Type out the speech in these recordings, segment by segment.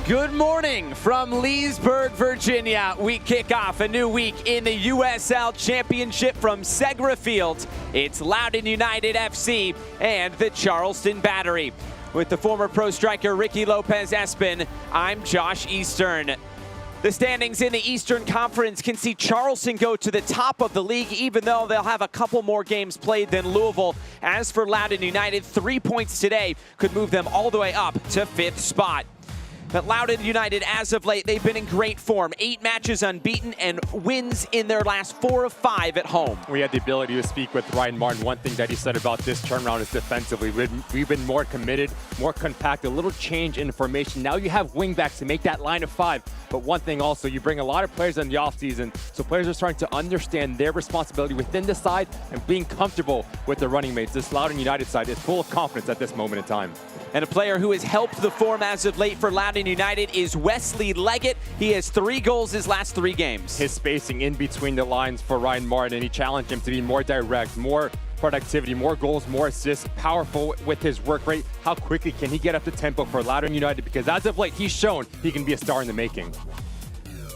Good morning from Leesburg, Virginia. We kick off a new week in the USL Championship from Segra Field. It's Loudoun United FC and the Charleston Battery. With the former pro striker Ricky Lopez-Espin, I'm Josh Eastern. The standings in the Eastern Conference can see Charleston go to the top of the league, even though they'll have a couple more games played than Louisville. As for Loudoun United, 3 points today could move them all the way up to 5th spot. But Loudoun United, as of late, they've been in great form. 8 matches unbeaten and wins in their last 4 of 5 at home. We had the ability to speak with Ryan Martin. One thing that he said about this turnaround is defensively. We've been more committed, more compact, a little change in formation. Now you have wingbacks to make that line of 5. But one thing also, you bring a lot of players in the offseason, so players are starting to understand their responsibility within the side and being comfortable with their running mates. This Loudoun United side is full of confidence at this moment in time. And a player who has helped the form as of late for Loudoun United is Wesley Leggett. He has 3 goals his last 3 games. His spacing in between the lines for Ryan Martin, and he challenged him to be more direct, more productivity, more goals, more assists, powerful with his work rate. How quickly can he get up the tempo for Loudoun United? Because as of late, he's shown he can be a star in the making.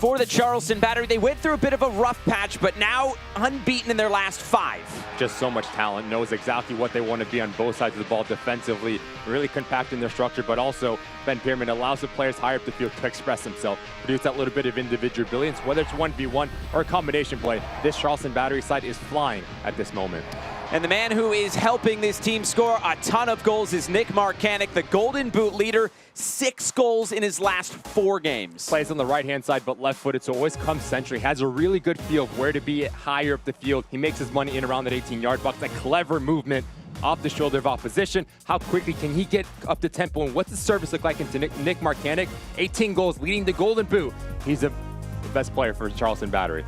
For the Charleston Battery, they went through a bit of a rough patch, but now unbeaten in their last 5. Just so much talent, knows exactly what they want to be on both sides of the ball defensively, really compacting their structure, but also Ben Pierman allows the players higher up the field to express themselves, produce that little bit of individual brilliance, whether it's 1v1 or a combination play. This Charleston Battery side is flying at this moment. And the man who is helping this team score a ton of goals is Nick Markanek, the Golden Boot leader. 6 goals in his last 4 games. Plays on the right-hand side, but left-footed, so always comes century. Has a really good feel of where to be higher up the field. He makes his money in around that 18-yard box. A clever movement off the shoulder of opposition. How quickly can he get up the tempo, and what's the service look like into Nick Markanek? 18 goals, leading the Golden Boot. He's the best player for Charleston Battery.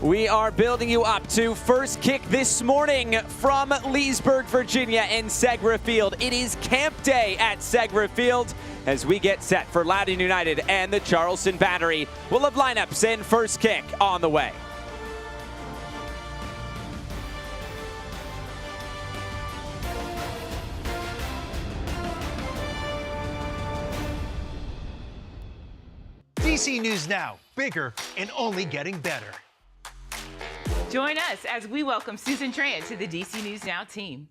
We are building you up to first kick this morning from Leesburg, Virginia and Segra Field. It is camp day at Segra Field as we get set for Loudoun United and the Charleston Battery. We'll have lineups and first kick on the way. DC News Now, bigger and only getting better. Join us as we welcome Susan Tran to the DC News Now team.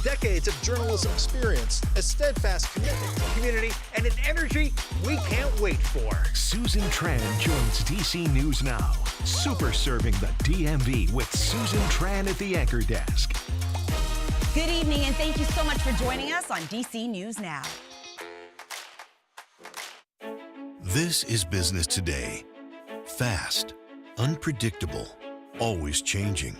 Decades of journalism experience, a steadfast commitment to community, and an energy we can't wait for. Susan Tran joins DC News Now, super serving the DMV with Susan Tran at the anchor desk. Good evening, and thank you so much for joining us on DC News Now. This is business today. Fast, unpredictable, always changing.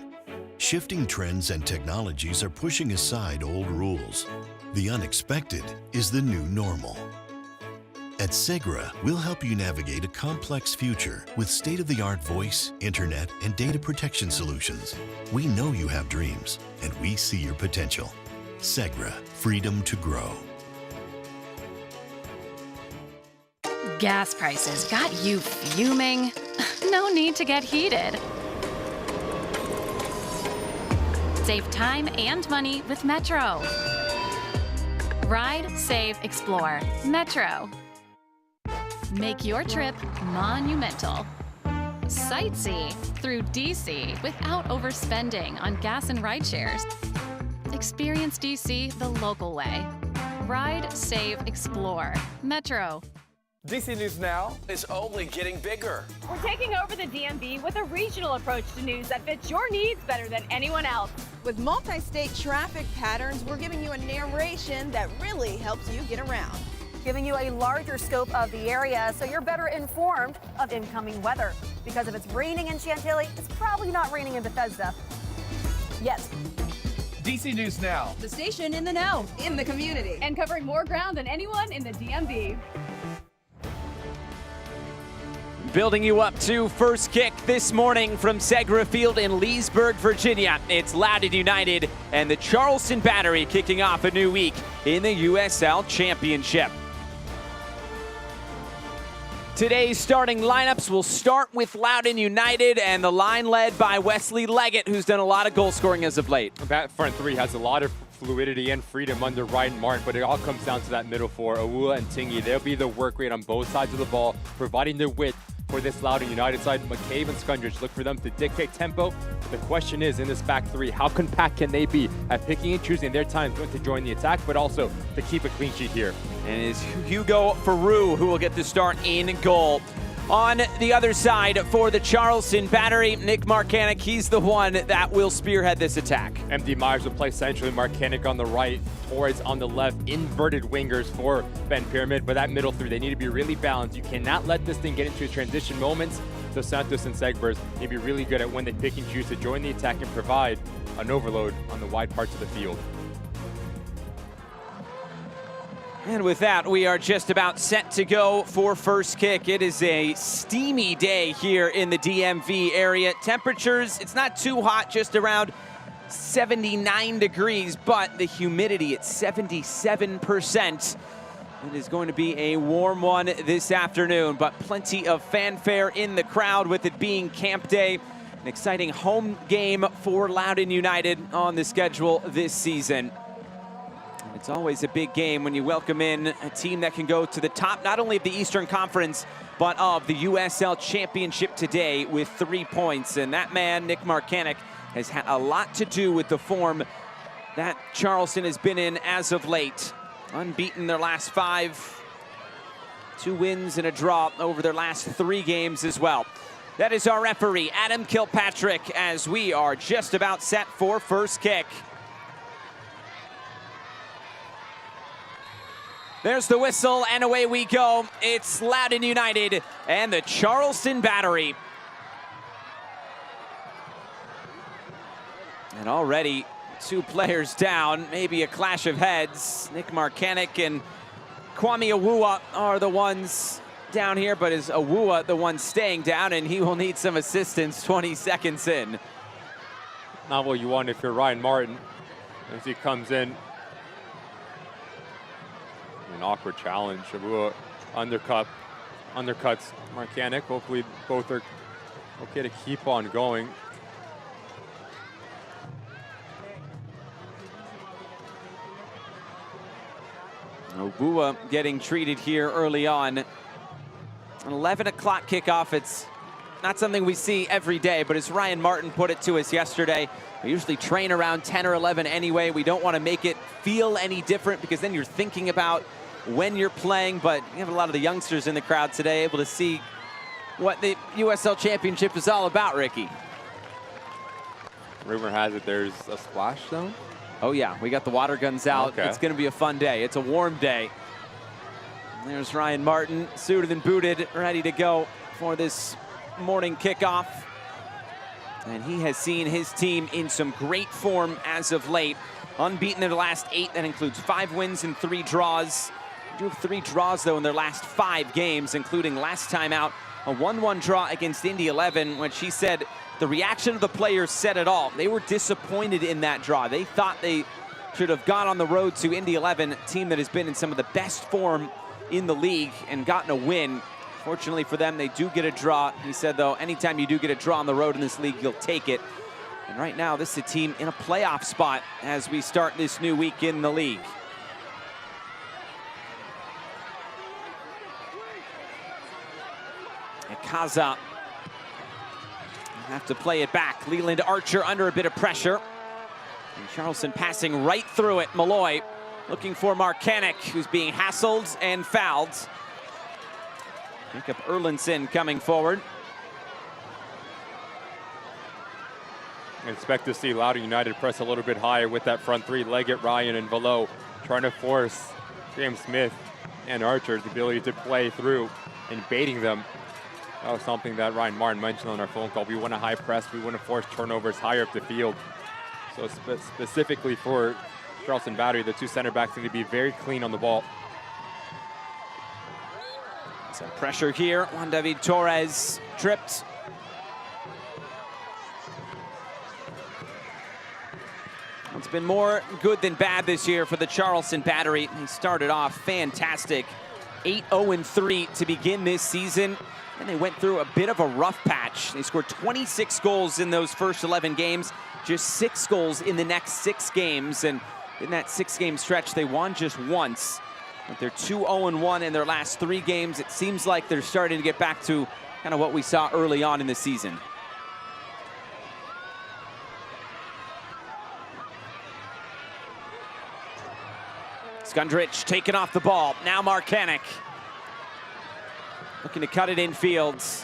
Shifting trends and technologies are pushing aside old rules. The unexpected is the new normal. At Segra, we'll help you navigate a complex future with state-of-the-art voice, internet, and data protection solutions. We know you have dreams, and we see your potential. Segra, freedom to grow. Gas prices got you fuming? No need to get heated. Save time and money with Metro. Ride, save, explore. Metro. Make your trip monumental. Sightsee through DC without overspending on gas and ride shares. Experience DC the local way. Ride, save, explore. Metro. DC News Now is only getting bigger. We're taking over the DMV with a regional approach to news that fits your needs better than anyone else. With multi-state traffic patterns, we're giving you a narration that really helps you get around. Giving you a larger scope of the area so you're better informed of incoming weather. Because if it's raining in Chantilly, it's probably not raining in Bethesda. Yet. DC News Now. The station in the know, in the community. And covering more ground than anyone in the DMV. Building you up to first kick this morning from Segra Field in Leesburg, Virginia. It's Loudoun United and the Charleston Battery kicking off a new week in the USL Championship. Today's starting lineups will start with Loudoun United and the line led by Wesley Leggett, who's done a lot of goal scoring as of late. That front three has a lot of fluidity and freedom under Ryan Martin, but it all comes down to that middle four, Awua and Tingy. They'll be the work rate on both sides of the ball, providing the width for this Loudoun United side. McCabe and Skundridge look for them to dictate tempo. But the question is, in this back three, how compact can they be at picking and choosing their times when to join the attack, but also to keep a clean sheet here? And it's Hugo Faru who will get the start in goal. On the other side for the Charleston Battery, Nick Marcanic, he's the one that will spearhead this attack. MD Myers will play centrally, Marcanic on the right, Torres on the left, inverted wingers for Ben Pyramid. But that middle three, they need to be really balanced. You cannot let this thing get into transition moments. So Santos and Segbers need to be really good at when they pick and choose to join the attack and provide an overload on the wide parts of the field. And with that, we are just about set to go for first kick. It is a steamy day here in the DMV area. Temperatures, it's not too hot, just around 79 degrees, but the humidity at 77%. It is going to be a warm one this afternoon, but plenty of fanfare in the crowd with it being camp day. An exciting home game for Loudoun United on the schedule this season. It's always a big game when you welcome in a team that can go to the top, not only of the Eastern Conference, but of the USL Championship today with 3 points. And that man, Nick Marcanic, has had a lot to do with the form that Charleston has been in as of late. Unbeaten their last 5, 2 wins and a draw over their last 3 games as well. That is our referee, Adam Kilpatrick, as we are just about set for first kick. There's the whistle, and away we go. It's Loudoun United and the Charleston Battery. And already 2 players down, maybe a clash of heads. Nick Marcanic and Kwame Awua are the ones down here, but is Awua the one staying down, and he will need some assistance 20 seconds in. Not what you want if you're Ryan Martin as he comes in. An awkward challenge. Awua undercuts Marcanic. Hopefully both are okay to keep on going. Awua getting treated here early on. An 11 o'clock kickoff. It's not something we see every day, but as Ryan Martin put it to us yesterday, we usually train around 10 or 11 anyway. We don't want to make it feel any different because then you're thinking about when you're playing, but you have a lot of the youngsters in the crowd today able to see what the USL Championship is all about, Ricky. Rumor has it there's a splash zone? Oh yeah, we got the water guns out. Okay. It's gonna be a fun day. It's a warm day. And there's Ryan Martin, suited and booted, ready to go for this morning kickoff. And he has seen his team in some great form as of late. Unbeaten in the last 8, that includes 5 wins and 3 draws. They do have 3 draws, though, in their last 5 games, including last time out, a 1-1 draw against Indy 11, which he said the reaction of the players said it all. They were disappointed in that draw. They thought they should have gone on the road to Indy 11, a team that has been in some of the best form in the league and gotten a win. Fortunately for them, they do get a draw. He said, though, anytime you do get a draw on the road in this league, you'll take it. And right now, this is a team in a playoff spot as we start this new week in the league. Kaza have to play it back. Leland Archer under a bit of pressure. And Charleston passing right through it. Malloy looking for Marcanic, who's being hassled and fouled. Jacob Erlinson coming forward. I expect to see Loudoun United press a little bit higher with that front 3. Leggett, Ryan, and Velo trying to force James Smith and Archer the ability to play through and baiting them. That was something that Ryan Martin mentioned on our phone call. We want to high press. We want to force turnovers higher up the field. So specifically for Charleston Battery, the 2 center backs need to be very clean on the ball. Some pressure here. Juan David Torres tripped. It's been more good than bad this year for the Charleston Battery. They started off fantastic. 8-0-3 to begin this season. And they went through a bit of a rough patch. They scored 26 goals in those first 11 games, just 6 goals in the next 6 games. And In that 6-game stretch, they won just once. But they're 2-0-1 in their last 3 games. It seems like they're starting to get back to kind of what we saw early on in the season. Skundrich taking off the ball. Now Markanek looking to cut it in fields.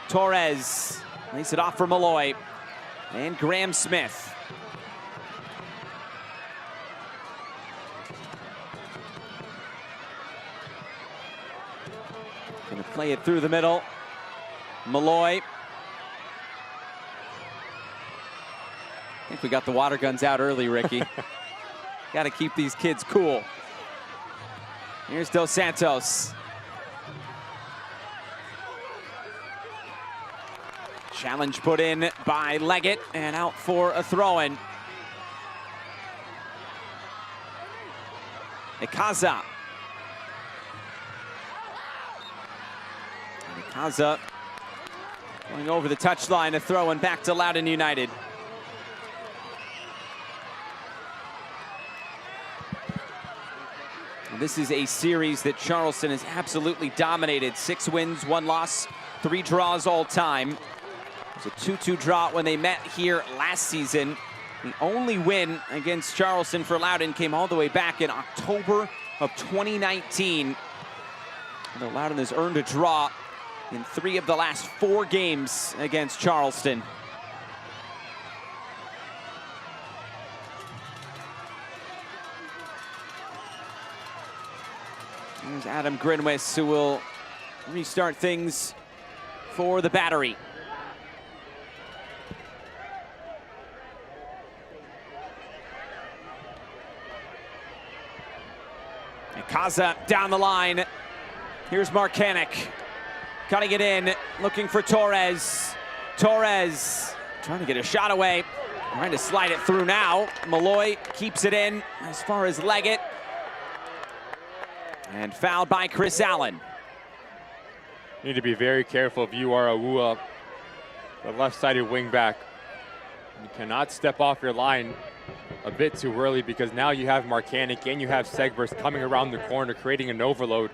Torres lays it off for Malloy. And Graham Smith. Gonna play it through the middle. Malloy. I think we got the water guns out early, Ricky. Got to keep these kids cool. Here's Dos Santos. Challenge put in by Leggett and out for a throw-in. Ikaza. Ikaza going over the touchline, a throw-in back to Loudoun United. This is a series that Charleston has absolutely dominated. 6 wins, 1 loss, 3 draws all time. It was a 2-2 draw when they met here last season. The only win against Charleston for Loudoun came all the way back in October of 2019. Although Loudoun has earned a draw in 3 of the last 4 games against Charleston. There's Adam Grinwis, who will restart things for the Battery. Ikaza down the line. Here's Markanek. Cutting it in, looking for Torres. Torres trying to get a shot away. Trying to slide it through now. Malloy keeps it in as far as Leggett. And fouled by Chris Allen. You need to be very careful if you are Awua, the left-sided wingback. You cannot step off your line a bit too early, because now you have Markanek and you have Segbers coming around the corner, creating an overload.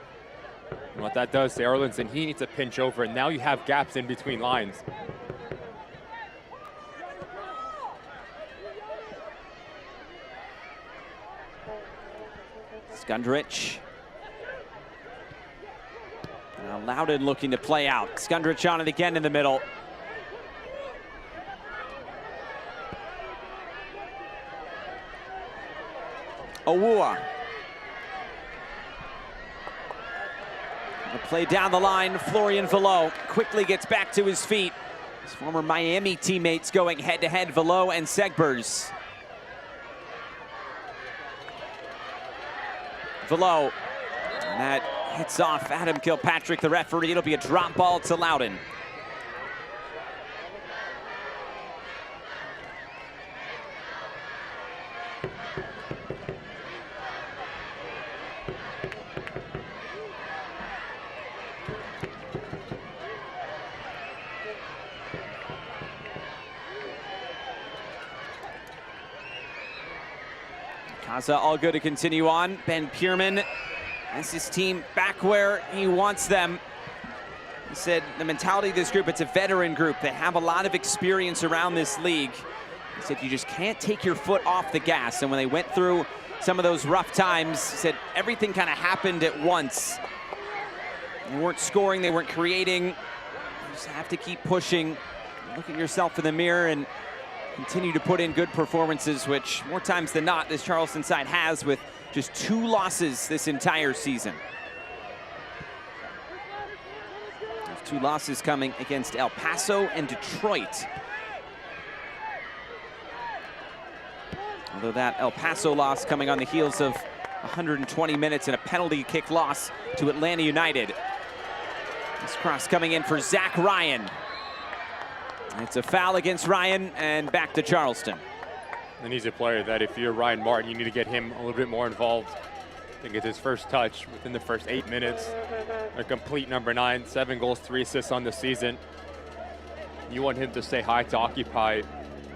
And what that does to Erlinson, he needs to pinch over, and now you have gaps in between lines. Skundrich. Now Loudoun looking to play out. Skundrich on it again in the middle. Awua. A play down the line. Florian Velo quickly gets back to his feet. His former Miami teammates going head-to-head, Velo and Segbers. Velo. And that hits off Adam Kilpatrick, the referee. It'll be a drop ball to Loudoun. Kaza all good to continue on. Ben Pierman has his team back where he wants them. He said the mentality of this group, it's a veteran group. They have a lot of experience around this league. He said you just can't take your foot off the gas. And when they went through some of those rough times, he said everything kind of happened at once. They weren't scoring, they weren't creating. You just have to keep pushing. Look at yourself in the mirror and continue to put in good performances, which more times than not this Charleston side has, with just 2 losses this entire season. Those 2 losses coming against El Paso and Detroit. Although that El Paso loss coming on the heels of 120 minutes and a penalty kick loss to Atlanta United. This cross coming in for Zach Ryan. It's a foul against Ryan, and back to Charleston. And he's a player that if you're Ryan Martin, you need to get him a little bit more involved. I think it's his first touch within the first 8 minutes. A complete number 9, 7 goals, 3 assists on the season. You want him to say hi to occupy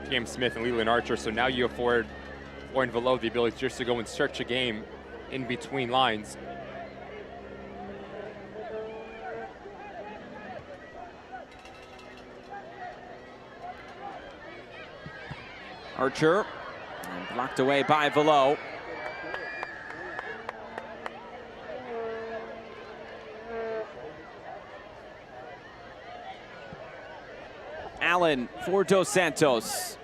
Cam Smith and Leland Archer, so now you afford Lauren Velo the ability just to go and search a game in between lines. Archer, and blocked away by Velo. Allen for Dos Santos.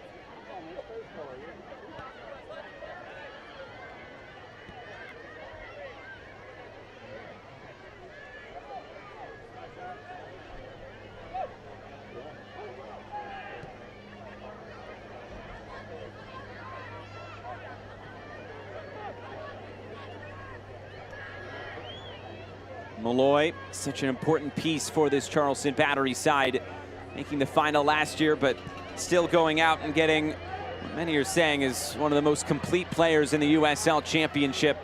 Malloy, such an important piece for this Charleston Battery side, making the final last year, but still going out and getting what many are saying is one of the most complete players in the USL Championship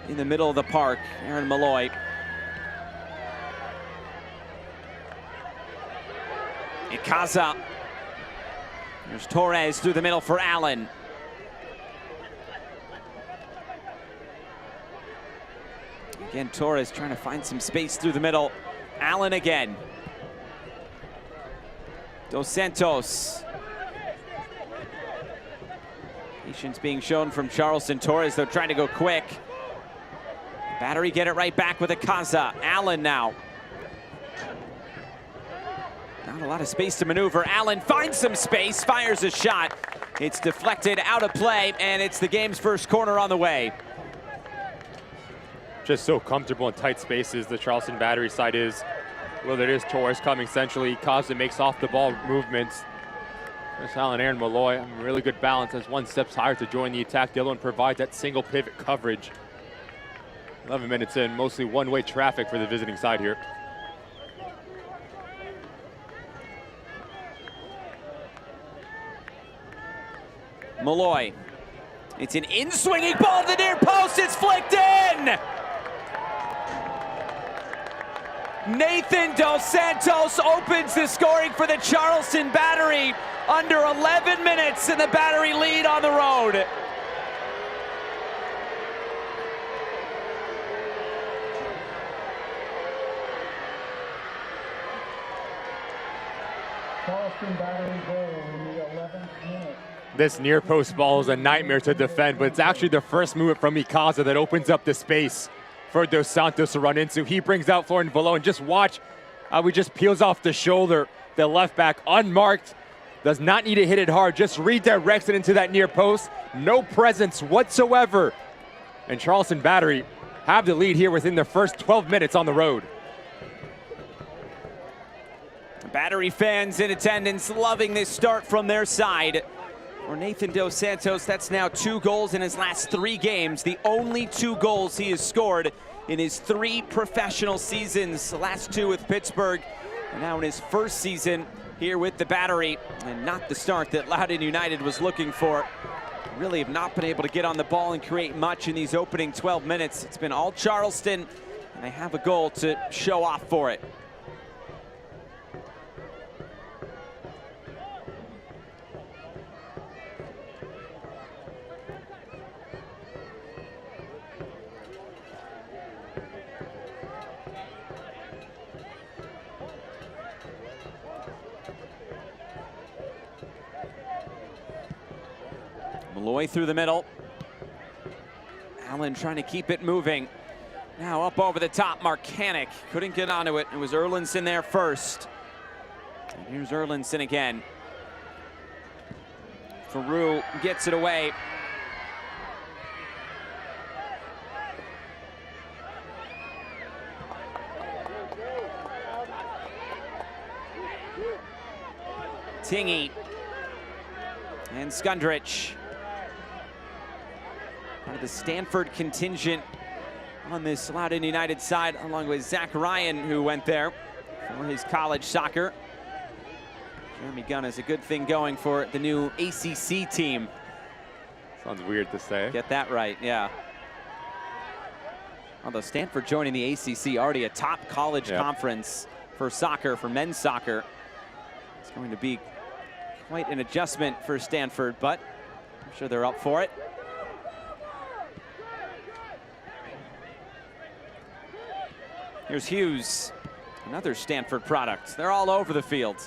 in the middle of the park, Aaron Malloy. Ikaza. There's Torres through the middle for Allen. Again, Torres trying to find some space through the middle. Allen again. Dos Santos. Patience being shown from Charleston. Torres, though, trying to go quick. Battery get it right back with Ikaza. Allen now. Not a lot of space to maneuver. Allen finds some space, fires a shot. It's deflected out of play, and it's the game's first corner on the way. Just so comfortable in tight spaces, the Charleston Battery side is. Well, there is Torres coming centrally. Ikaza makes off the ball movements. There's Allen, Aaron Malloy. Really good balance as one steps higher to join the attack. The other one provides that single pivot coverage. 11 minutes in, mostly one-way traffic for the visiting side here. Malloy. It's an in-swinging ball to the near post. It's flicked in! Nathan Dos Santos opens the scoring for the Charleston Battery. Under 11 minutes and the Battery lead on the road. Charleston Battery goal in the 11th minute. This near post ball is a nightmare to defend, but it's actually the first movement from Ikaza that opens up the space for Dos Santos to run into. He brings out Florian Velo, and just watch how he just peels off the shoulder. The left back, unmarked, does not need to hit it hard, just redirects it into that near post. No presence whatsoever. And Charleston Battery have the lead here within the first 12 minutes on the road. Battery fans in attendance loving this start from their side. For Nathan Dos Santos, that's now 2 goals in his last 3 games. The only 2 goals he has scored in his 3 professional seasons. The last 2 with Pittsburgh, and now in his first season here with the Battery. And not the start that Loudoun United was looking for. Really have not been able to get on the ball and create much in these opening 12 minutes. It's been all Charleston, and they have a goal to show off for it. Malloy through the middle. Allen trying to keep it moving. Now up over the top, Marcanic couldn't get onto it. It was Erlinson there first. And here's Erlinson again. Faroux gets it away. Tingy and Skundrich. Part of the Stanford contingent on this Loudoun United side, along with Zach Ryan, who went there for his college soccer. Jeremy Gunn has a good thing going for the new ACC team. Sounds weird to say. Get that right, yeah. Although Stanford joining the ACC, already a top college conference for soccer, for men's soccer. It's going to be quite an adjustment for Stanford, but I'm sure they're up for it. Here's Hughes, another Stanford product. They're all over the field.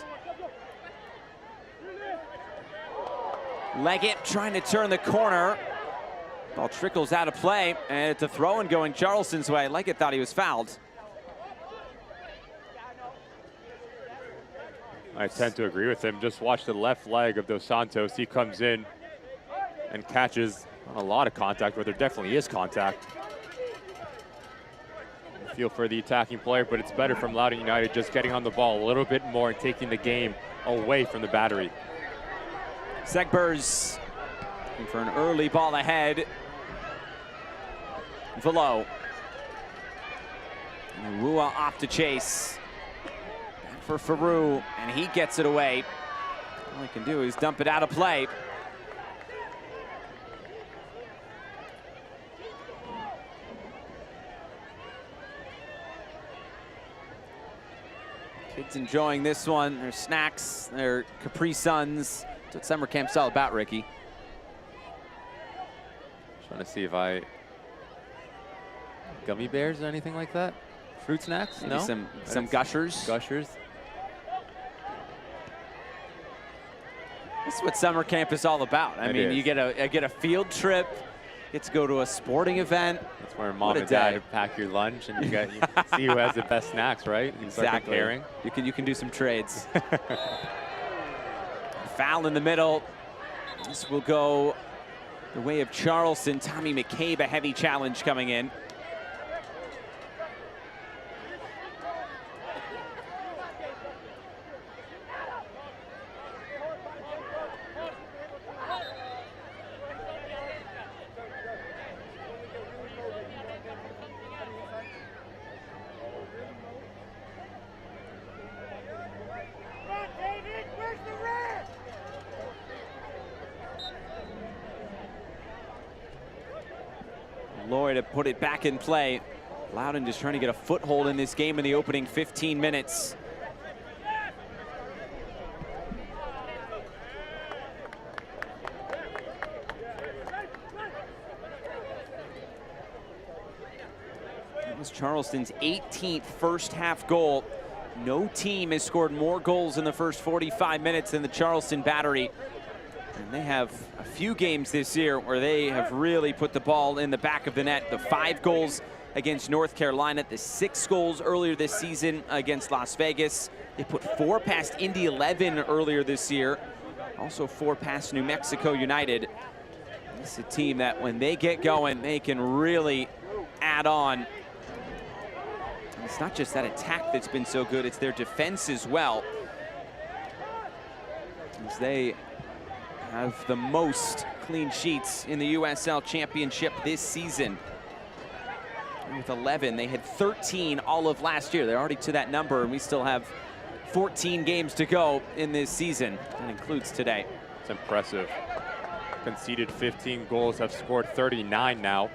Leggett trying to turn the corner. Ball trickles out of play, and it's a throw-in going Charleston's way. Leggett thought he was fouled. I tend to agree with him. Just watch the left leg of Dos Santos. He comes in and catches a lot of contact, where there definitely is contact. Feel for the attacking player, but it's better from Loudoun United just getting on the ball a little bit more and taking the game away from the battery. Segbers looking for an early ball ahead. Velo. And Wua off to chase. Back for Faroux, and he gets it away. All he can do is dump it out of play. Kids enjoying this one. Their snacks, their Capri Suns. That's what summer camp's all about, Ricky. Trying to see if I... Gummy bears or anything like that? Fruit snacks? Maybe No? some Gushers. Gushers. This is what summer camp is all about. I mean, you get a field trip, get to go to a sporting event. That's where mom and dad pack your lunch, and you see who has the best snacks, right? You start Exactly. comparing. You can do some trades. Foul in the middle. This will go the way of Charleston. Tommy McCabe, a heavy challenge coming in. Lloyd to put it back in play. Loudoun just trying to get a foothold in this game in the opening 15 minutes. That was Charleston's 18th first half goal. No team has scored more goals in the first 45 minutes than the Charleston Battery. And they have a few games this year where they have really put the ball in the back of the net. The 5 goals against North Carolina, the 6 goals earlier this season against Las Vegas. They put 4 past Indy 11 earlier this year. Also 4 past New Mexico United. This is a team that when they get going, they can really add on. It's not just that attack that's been so good, it's their defense as well. As they have the most clean sheets in the USL Championship this season. With 11, they had 13 all of last year. They're already to that number, and we still have 14 games to go in this season. That includes today. It's impressive. Conceded 15 goals, have scored 39 now.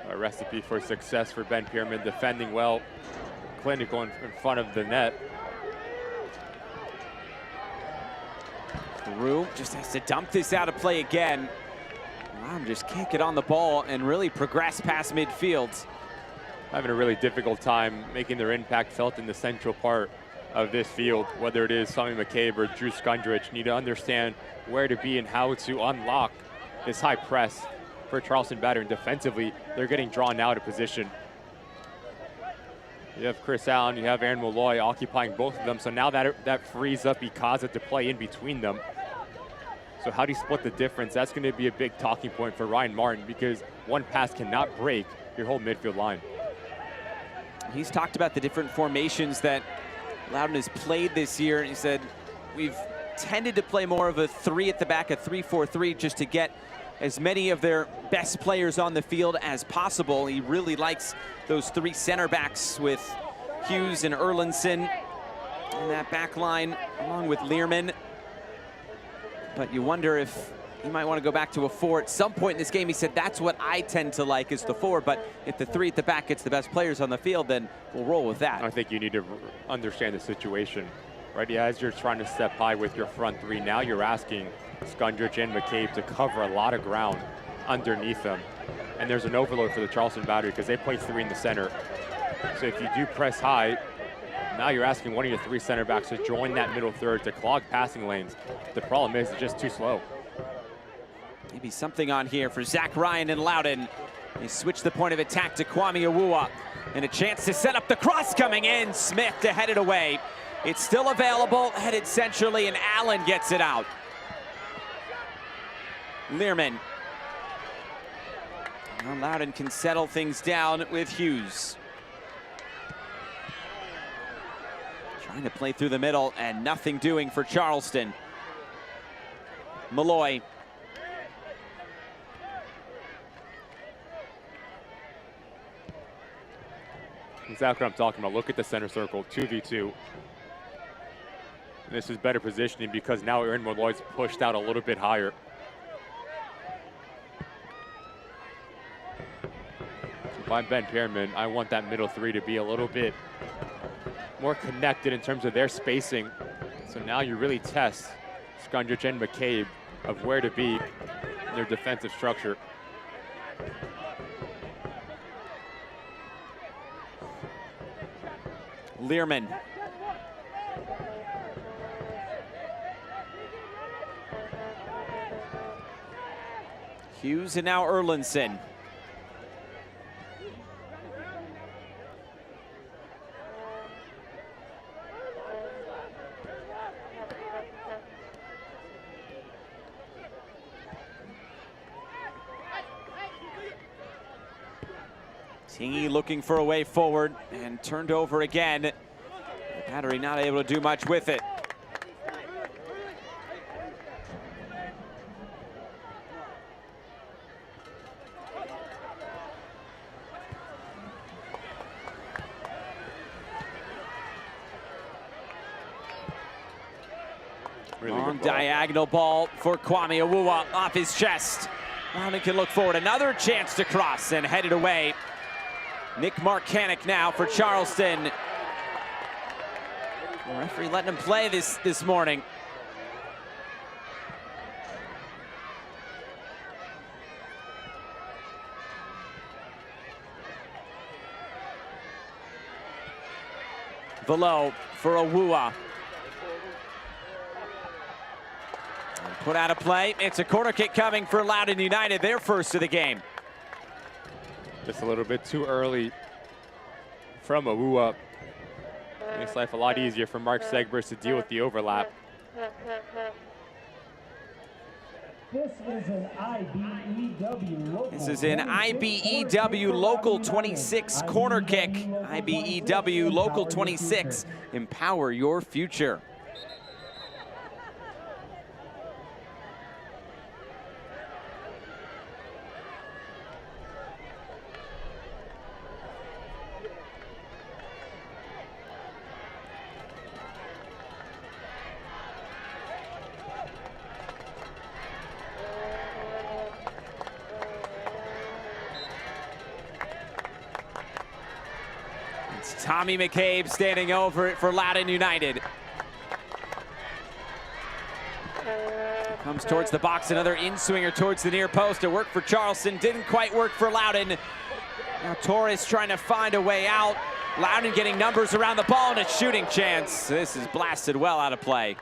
A recipe for success for Ben Pierman, defending well, clinical in front of the net. Faroux just has to dump this out of play again. Loudoun just can't get on the ball and really progress past midfield. Having a really difficult time making their impact felt in the central part of this field, whether it is Tommy McCabe or Drew Skundrich. Need to understand where to be and how to unlock this high press for Charleston Battery. And defensively, they're getting drawn out of position. You have Chris Allen, you have Aaron Molloy occupying both of them, so now that frees up Ikaza to play in between them. So how do you split the difference? That's going to be a big talking point for Ryan Martin, because one pass cannot break your whole midfield line. He's talked about the different formations that Loudoun has played this year, and he said, we've tended to play more of a 3 at the back, a 3-4-3, just to get as many of their best players on the field as possible. He really likes those 3 center backs with Hughes and Erlinson in that back line, along with Learman. But you wonder if he might want to go back to a 4 at some point in this game. He said, that's what I tend to like, is the 4, but if the 3 at the back gets the best players on the field, then we'll roll with that. I think you need to understand the situation, right? Yeah, as you're trying to step high with your front 3, now you're asking Skundrich and McCabe to cover a lot of ground underneath them. And there's an overload for the Charleston Battery because they play 3 in the center. So if you do press high, now you're asking one of your 3 center backs to join that middle third to clog passing lanes. The problem is it's just too slow. Maybe something on here for Zach Ryan and Loudoun. They switch the point of attack to Kwame Awuah. And a chance to set up the cross coming in. Smith to head it away. It's still available, headed centrally, and Allen gets it out. Learman. Now Loudoun can settle things down with Hughes. Trying to play through the middle and nothing doing for Charleston. Malloy. Exactly what I'm talking about. Look at the center circle, 2v2. This is better positioning because now Aaron Malloy's pushed out a little bit higher. If I'm Ben Pearman, I want that middle 3 to be a little bit more connected in terms of their spacing. So now you really test Skundrich and McCabe of where to be in their defensive structure. Learman. Hughes and now Erlinson. Tingy looking for a way forward and turned over again. The Battery not able to do much with it. Really long diagonal ball for Kwame Awuah off his chest. Loudoun can look forward. Another chance to cross and head it away. Nick Marcanic now for Charleston. The referee letting him play this morning. Below for Awuah. Put out of play. It's a corner kick coming for Loudoun United, their first of the game. Just a little bit too early from Awuah. Makes life a lot easier for Mark Segbers to deal with the overlap. This is an IBEW local. This is an IBEW Local 26 corner kick. IBEW Local 26. Empower your future. It's Tommy McCabe standing over it for Loudoun United. Comes towards the box, another in-swinger towards the near post. It worked for Charleston, didn't quite work for Loudoun. Now Torres trying to find a way out. Loudoun getting numbers around the ball and a shooting chance. This is blasted well out of play.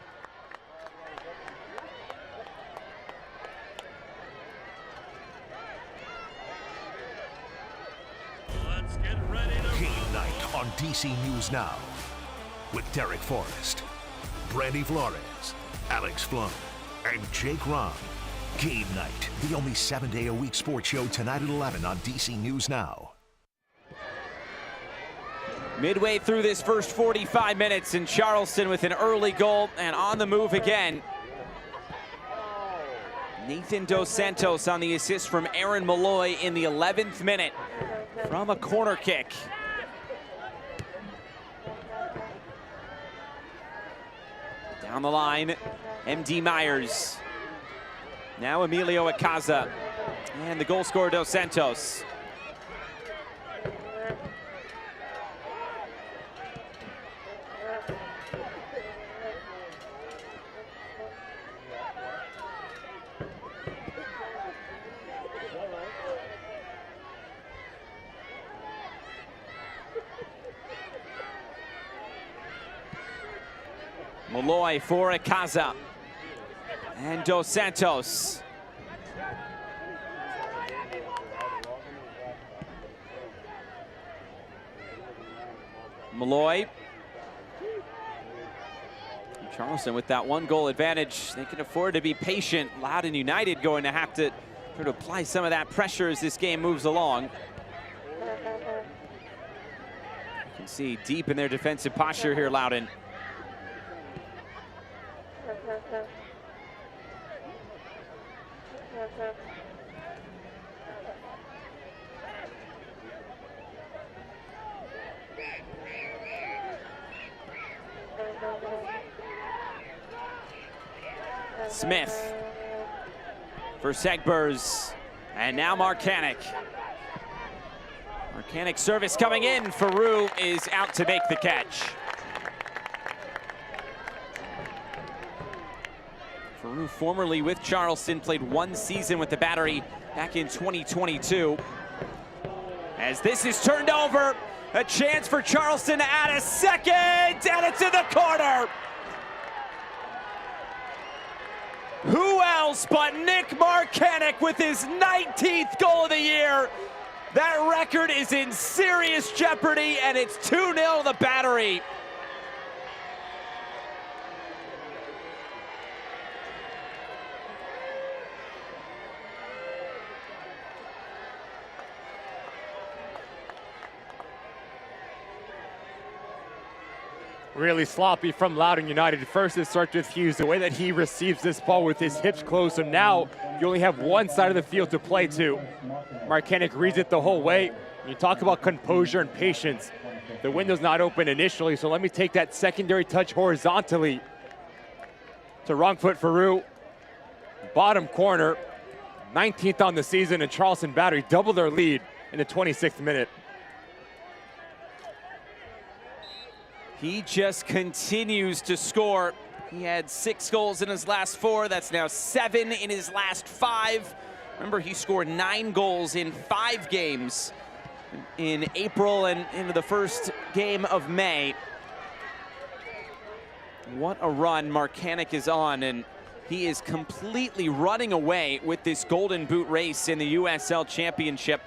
Game night on DC News Now with Derek Forrest, Brandy Flores, Alex Flum, and Jake Rom. Game night, the only 7-day-a-week sports show tonight at 11 on DC News Now. Midway through this first 45 minutes, and Charleston with an early goal and on the move again. Nathan Dos Santos on the assist from Aaron Malloy in the 11th minute from a corner kick. Down the line, MD Myers. Now Emilio Acaza. And the goal scorer, Dos Santos. Malloy for Ikaza. And Dos Santos. Malloy. Charleston with that 1-goal advantage. They can afford to be patient. Loudoun United going to have to sort of apply some of that pressure as this game moves along. You can see deep in their defensive posture here, Loudoun. Smith for Segbers, and now Marcanic. Marcanic service coming in. Faroux is out to make the catch. Faroux, formerly with Charleston, played 1 season with the Battery back in 2022. As this is turned over, a chance for Charleston to add a second, and it's in the corner. Who else but Nick Marcanic with his 19th goal of the year? That record is in serious jeopardy, and it's 2-0 the Battery. Really sloppy from Loudoun United. First it starts with Hughes, the way that he receives this ball with his hips closed. So now you only have one side of the field to play to. Marcanic reads it the whole way. You talk about composure and patience. The window's not open initially, so let me take that secondary touch horizontally to wrong foot Faroux. Bottom corner, 19th on the season, and Charleston Battery double their lead in the 26th minute. He just continues to score. He had 6 goals in his last 4. That's now 7 in his last 5. Remember, he scored 9 goals in 5 games in April and into the first game of May. What a run Marcanic is on, and he is completely running away with this Golden Boot race in the USL Championship.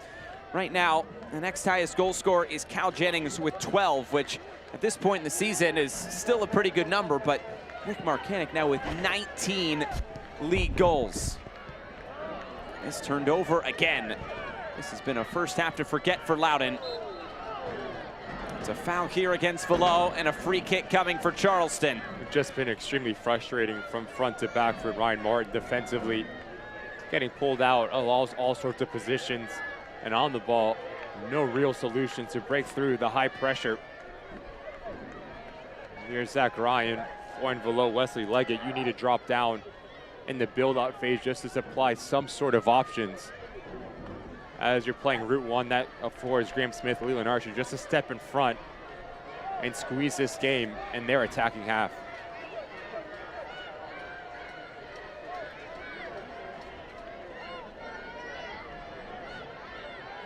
Right now, the next highest goal scorer is Cal Jennings with 12, which at this point in the season is still a pretty good number, but Nick Marcanic now with 19 league goals. It's turned over again. This has been a first half to forget for Loudoun. It's a foul here against Velo and a free kick coming for Charleston. It's just been extremely frustrating from front to back for Ryan Martin defensively. Getting pulled out of all sorts of positions, and on the ball, no real solution to break through the high pressure. Here's Zach Ryan, and below Wesley Leggett. You need to drop down in the build-out phase just to supply some sort of options. As you're playing Route 1, that floor is Graham Smith, Leland Archer, just a step in front and squeeze this game in their attacking half.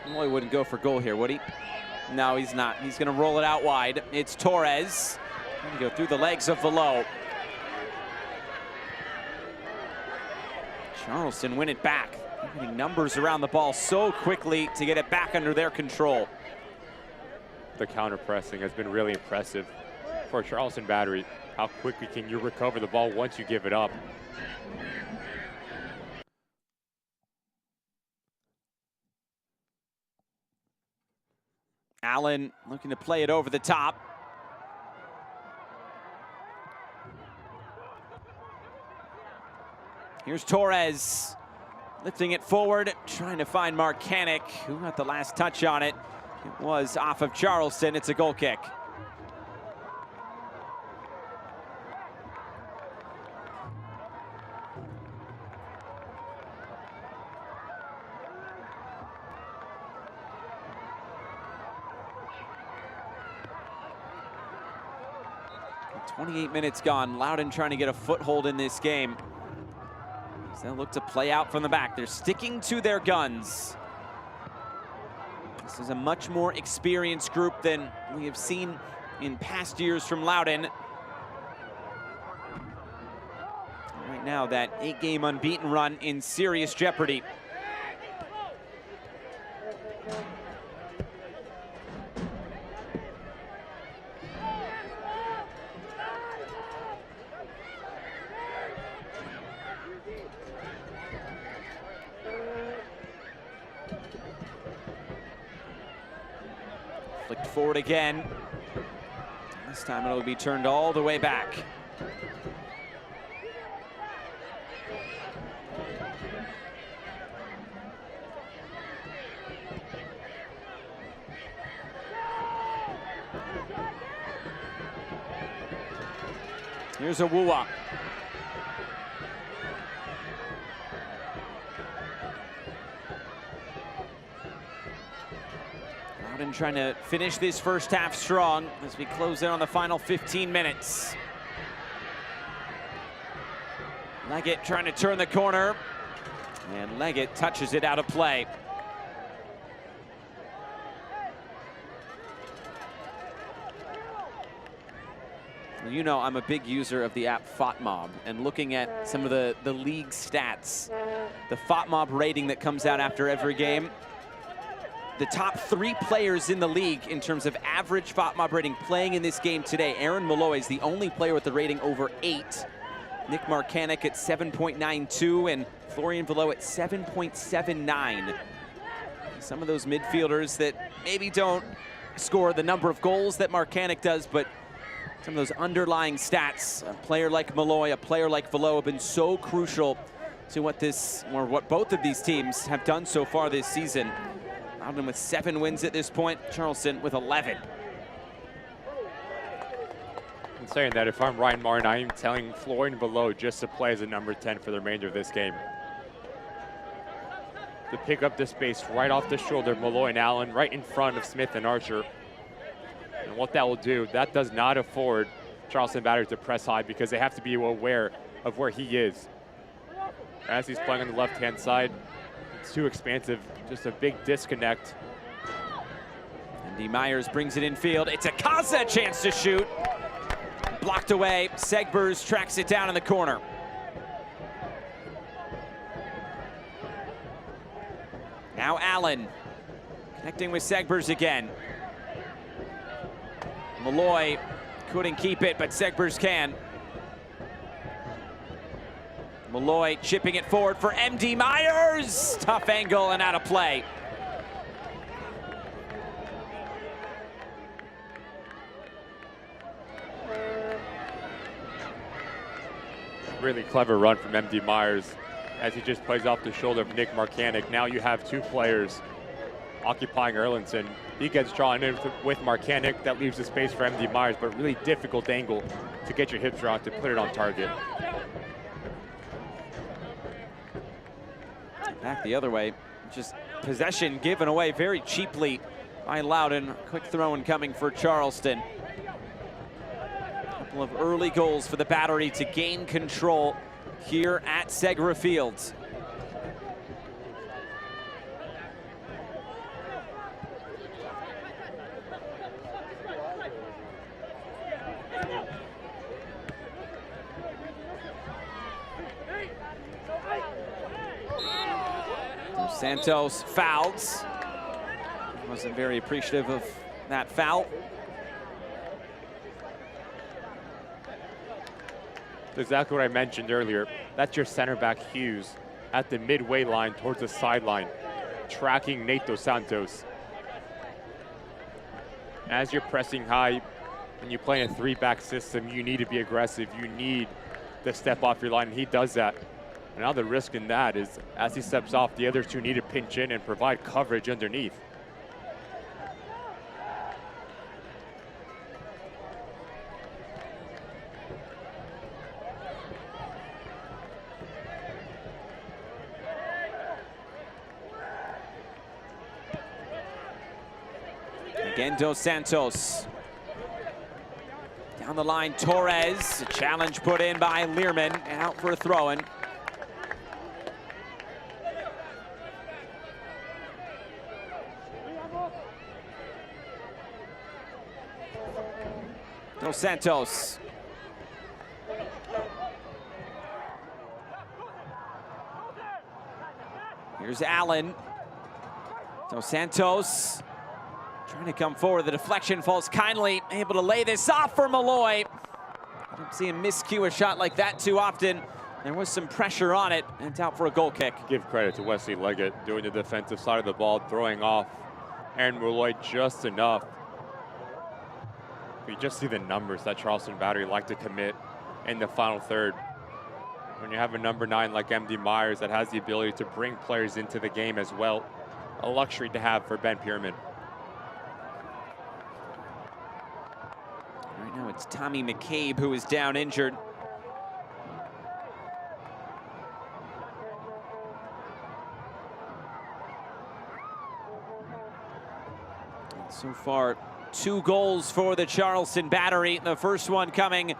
Well, he wouldn't go for goal here, would he? No, he's not. He's going to roll it out wide. It's Torres. Going to go through the legs of Velo. Charleston win it back. Getting numbers around the ball so quickly to get it back under their control. The counter pressing has been really impressive for Charleston Battery. How quickly can you recover the ball once you give it up? Allen looking to play it over the top. Here's Torres, lifting it forward, trying to find Marcanic, who got the last touch on it. It was off of Charleston. It's a goal kick. With 28 minutes gone. Loudoun trying to get a foothold in this game. So they'll look to play out from the back. They're sticking to their guns. This is a much more experienced group than we have seen in past years from Loudoun. now that 8-game unbeaten run in serious jeopardy. Flicked forward again. This time it'll be turned all the way back. Here's a Wua. Loudoun trying to finish this first half strong as we close in on the final 15 minutes. Leggett trying to turn the corner, and Leggett touches it out of play. You know, I'm a big user of the app FOTMob, and looking at some of the league stats, the FOTMob rating that comes out after every game, the top 3 players in the league in terms of average FOTMob rating playing in this game today. Aaron Malloy is the only player with the rating over 8. Nick Marcanic at 7.92 and Florian Velo at 7.79. Some of those midfielders that maybe don't score the number of goals that Marcanic does, but some of those underlying stats, a player like Malloy, a player like Velo have been so crucial to what both of these teams have done so far this season. Loudoun with 7 wins at this point, Charleston with 11. I'm saying that if I'm Ryan Martin, I am telling Florian Velo just to play as a number 10 for the remainder of this game. To pick up the space right off the shoulder of Malloy and Allen, right in front of Smith and Archer. And what that will do, that does not afford Charleston batters to press high because they have to be aware of where he is. As he's playing on the left-hand side, it's too expansive, just a big disconnect. Andy Myers brings it in field. It's a Kaza chance to shoot. Blocked away. Segbers tracks it down in the corner. Now Allen connecting with Segbers again. Malloy couldn't keep it, but Segbers can. Malloy chipping it forward for MD Myers. Tough angle and out of play. Really clever run from MD Myers as he just plays off the shoulder of Nick Marcanic. Now you have 2 players occupying Erlinson. He gets drawn in with Marcanic. That leaves the space for MD Myers, but really difficult angle to get your hip draw to put it on target. Back the other way. Just possession given away very cheaply by Loudoun. Quick throw in coming for Charleston. A couple of early goals for the Battery to gain control here at Segra Field. Santos fouls. Wasn't very appreciative of that foul. Exactly what I mentioned earlier. That's your center back Hughes at the midway line towards the sideline, tracking Nate Dos Santos. As you're pressing high and you play in a 3-back system, you need to be aggressive. You need to step off your line, and he does that. And now the risk in that is, as he steps off, the other 2 need to pinch in and provide coverage underneath. Again, Dos Santos. Down the line, Torres. A challenge put in by Learman, and out for a throw-in. Dos Santos. Here's Allen. Dos Santos trying to come forward. The deflection falls kindly. Able to lay this off for Malloy. I don't see him miscue a shot like that too often. There was some pressure on it, and it's out for a goal kick. Give credit to Wesley Leggett doing the defensive side of the ball, throwing off Aaron Malloy just enough. You just see the numbers that Charleston Battery like to commit in the final third. When you have a number 9 like MD Myers that has the ability to bring players into the game as well, a luxury to have for Ben Pierman. Right now it's Tommy McCabe who is down injured. So far, 2 goals for the Charleston Battery. The first one coming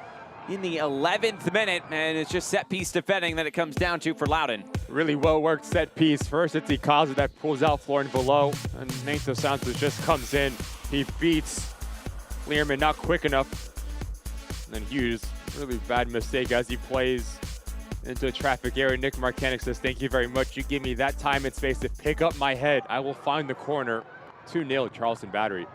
in the 11th minute, and it's just set piece defending that it comes down to for Loudoun. Really well worked set piece. First it's Ikaza that pulls out Florian below, and Nate Dos Santos just comes in. He beats Learman not quick enough. And then Hughes, really bad mistake as he plays into a traffic area. Nick Marcanic says, thank you very much. You give me that time and space to pick up my head. I will find the corner. 2-0 Charleston Battery.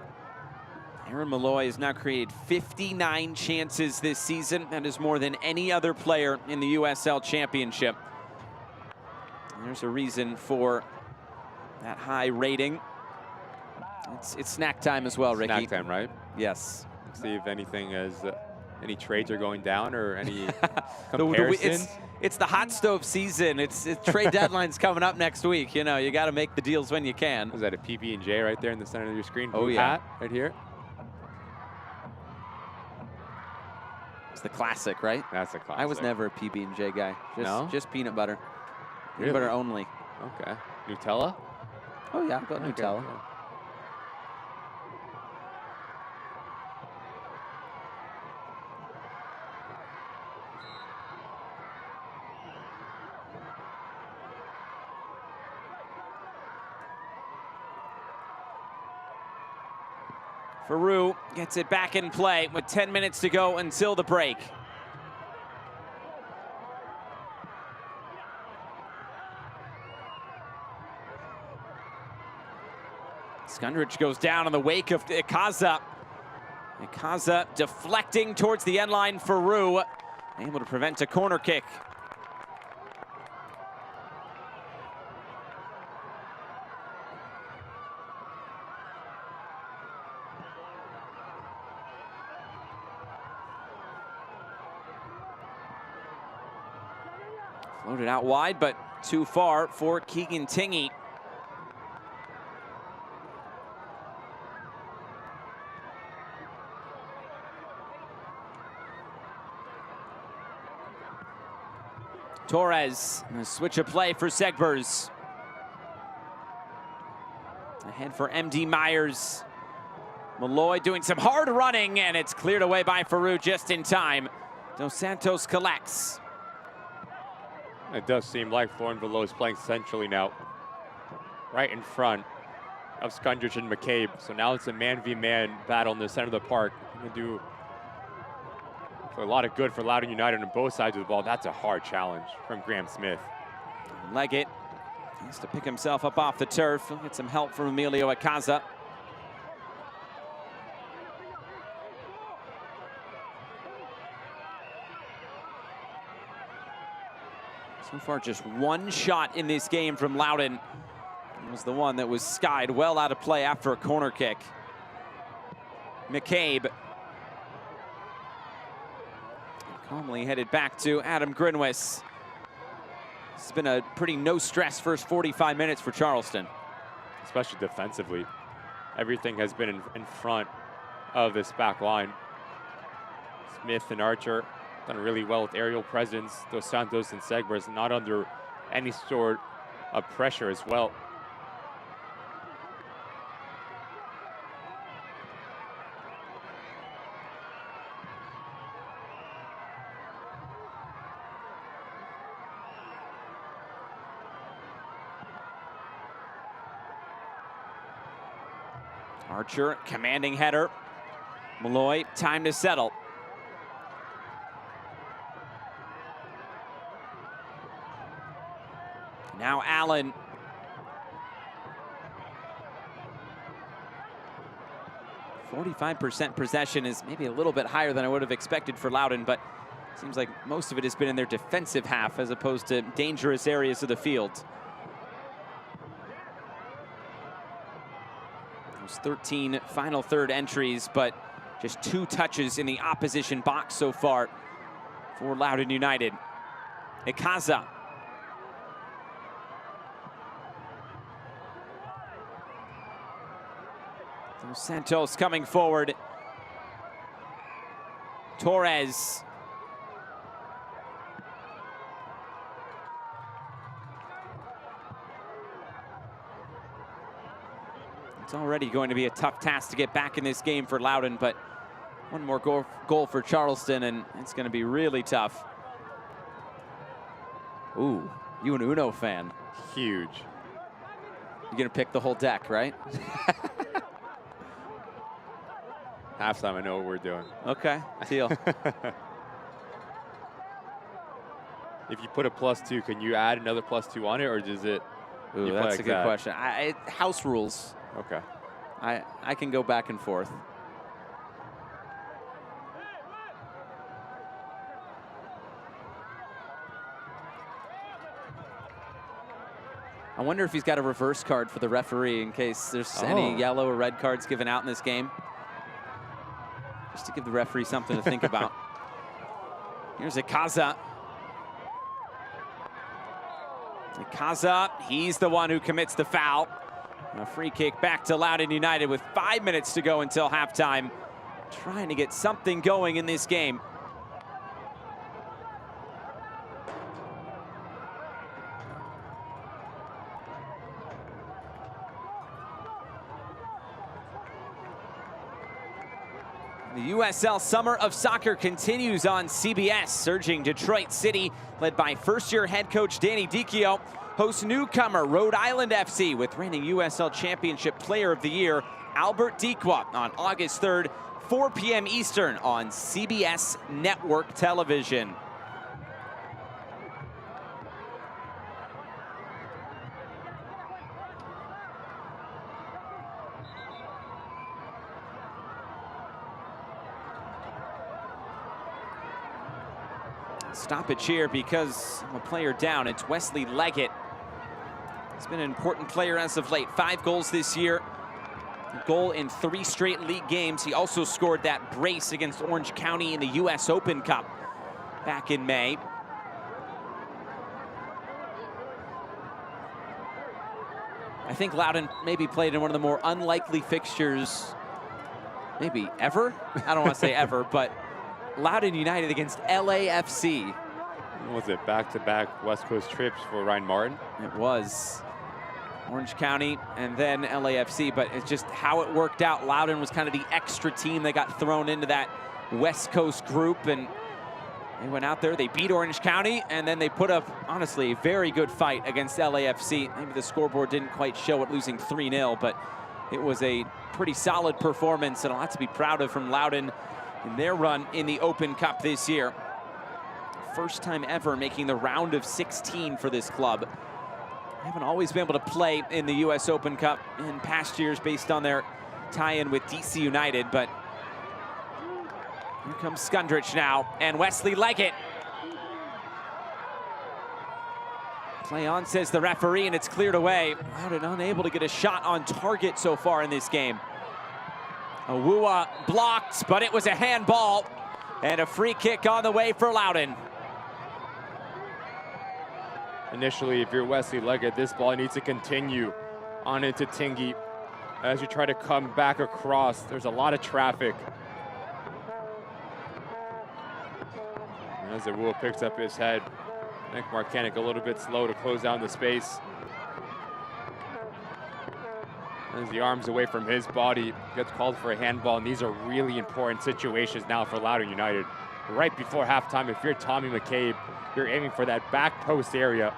Aaron Malloy has now created 59 chances this season. That is more than any other player in the USL Championship. And there's a reason for that high rating. It's snack time as well, Ricky. Snack time, right? Yes. Let's see if anything is, any trades are going down or any comparison. It's the hot stove season. It's trade deadline's coming up next week. You know, you got to make the deals when you can. Is that a PB&J right there in the center of your screen? Oh, Blue yeah. hat right here. It's the classic, right? That's a classic. I was never a PB&J guy. Just peanut butter. Peanut butter only. Okay. Nutella? Oh, yeah, I've got Nutella. Yeah. Faroux gets it back in play with 10 minutes to go until the break. Skundrich goes down in the wake of Ikaza. Ikaza deflecting towards the end line. Faroux able to prevent a corner kick. Floated out wide, but too far for Keegan Tingy. Torres, a switch of play for Segbers. Ahead for MD Myers. Malloy doing some hard running, and it's cleared away by Faroux just in time. Dos Santos collects. It does seem like Florian Below is playing centrally now, right in front of Skundrich and McCabe. So now it's a man-v-man battle in the center of the park. Going to do a lot of good for Loudoun United on both sides of the ball. That's a hard challenge from Graham Smith. Leggett has to pick himself up off the turf. He'll get some help from Emilio Ikaza. So far, just one shot in this game from Loudoun. It was the one that was skied well out of play after a corner kick. McCabe. Calmly headed back to Adam Grinwis. It's been a pretty no-stress first 45 minutes for Charleston. Especially defensively. Everything has been in front of this back line. Smith and Archer done really well with aerial presence. Dos Santos and Segbers not under any sort of pressure as well. Archer, commanding header. Malloy, time to settle. Now Allen 45% possession is maybe a little bit higher than I would have expected for Loudoun, but seems like most of it has been in their defensive half as opposed to dangerous areas of the field. Those 13 final third entries, but just 2 touches in the opposition box so far for Loudoun United. Ikaza. Dos Santos coming forward. Torres. It's already going to be a tough task to get back in this game for Loudoun, but one more goal for Charleston, and it's going to be really tough. Ooh, you an Uno fan. Huge. You're going to pick the whole deck, right? Halftime, I know what we're doing. Okay, deal. If you put a +2, can you add another +2 on it, or does it? Ooh, that's a good question. House rules. Okay. I can go back and forth. I wonder if he's got a reverse card for the referee in case there's any yellow or red cards given out in this game. Just to give the referee something to think about. Here's Ikaza. Ikaza, he's the one who commits the foul. A free kick back to Loudoun United with 5 minutes to go until halftime. Trying to get something going in this game. The USL Summer of Soccer continues on CBS. Surging Detroit City, led by first-year head coach Danny Dicchio, hosts newcomer Rhode Island FC with reigning USL Championship Player of the Year Albert Dikwa on August 3rd, 4 p.m. Eastern on CBS Network Television. Stoppage here because of a player down. It's Wesley Leggett. He's been an important player as of late. 5 goals this year. A goal in 3 straight league games. He also scored that brace against Orange County in the US Open Cup back in May. I think Loudoun maybe played in one of the more unlikely fixtures, maybe ever. I don't want to say ever, but Loudoun United against LAFC. Was it back-to-back West Coast trips for Ryan Martin? It was. Orange County and then LAFC, but it's just how it worked out. Loudoun was kind of the extra team that got thrown into that West Coast group, and they went out there, they beat Orange County, and then they put up, honestly, a very good fight against LAFC. Maybe the scoreboard didn't quite show it, losing 3-0, but it was a pretty solid performance and a lot to be proud of from Loudoun in their run in the Open Cup this year. First time ever making the round of 16 for this club. They haven't always been able to play in the US Open Cup in past years based on their tie-in with DC United, but here comes Skundrich now, and Wesley Leggett. Play on, says the referee, and it's cleared away. Loudoun unable to get a shot on target so far in this game. Awua blocked, but it was a handball, and a free kick on the way for Loudoun. Initially, if you're Wesley Leggett, this ball needs to continue on into Tingy as you try to come back across. There's a lot of traffic. And as Awua picks up his head, Nick Marcanic a little bit slow to close down the space. As the arms away from his body, gets called for a handball, and these are really important situations now for Loudoun United. Right before halftime, if you're Tommy McCabe, you're aiming for that back post area.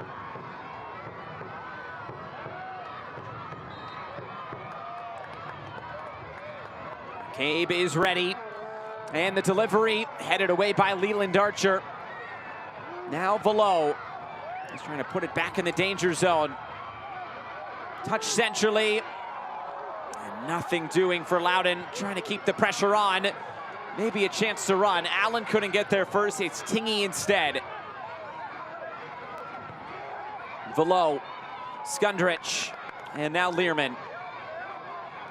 McCabe is ready, and the delivery headed away by Leland Archer. Now Velo is trying to put it back in the danger zone. Touch centrally, and Nothing doing for Loudoun, trying to keep the pressure on. Maybe a chance to run. Allen couldn't get there first. It's Tingy instead. Velo, Skundrich, and now Learman.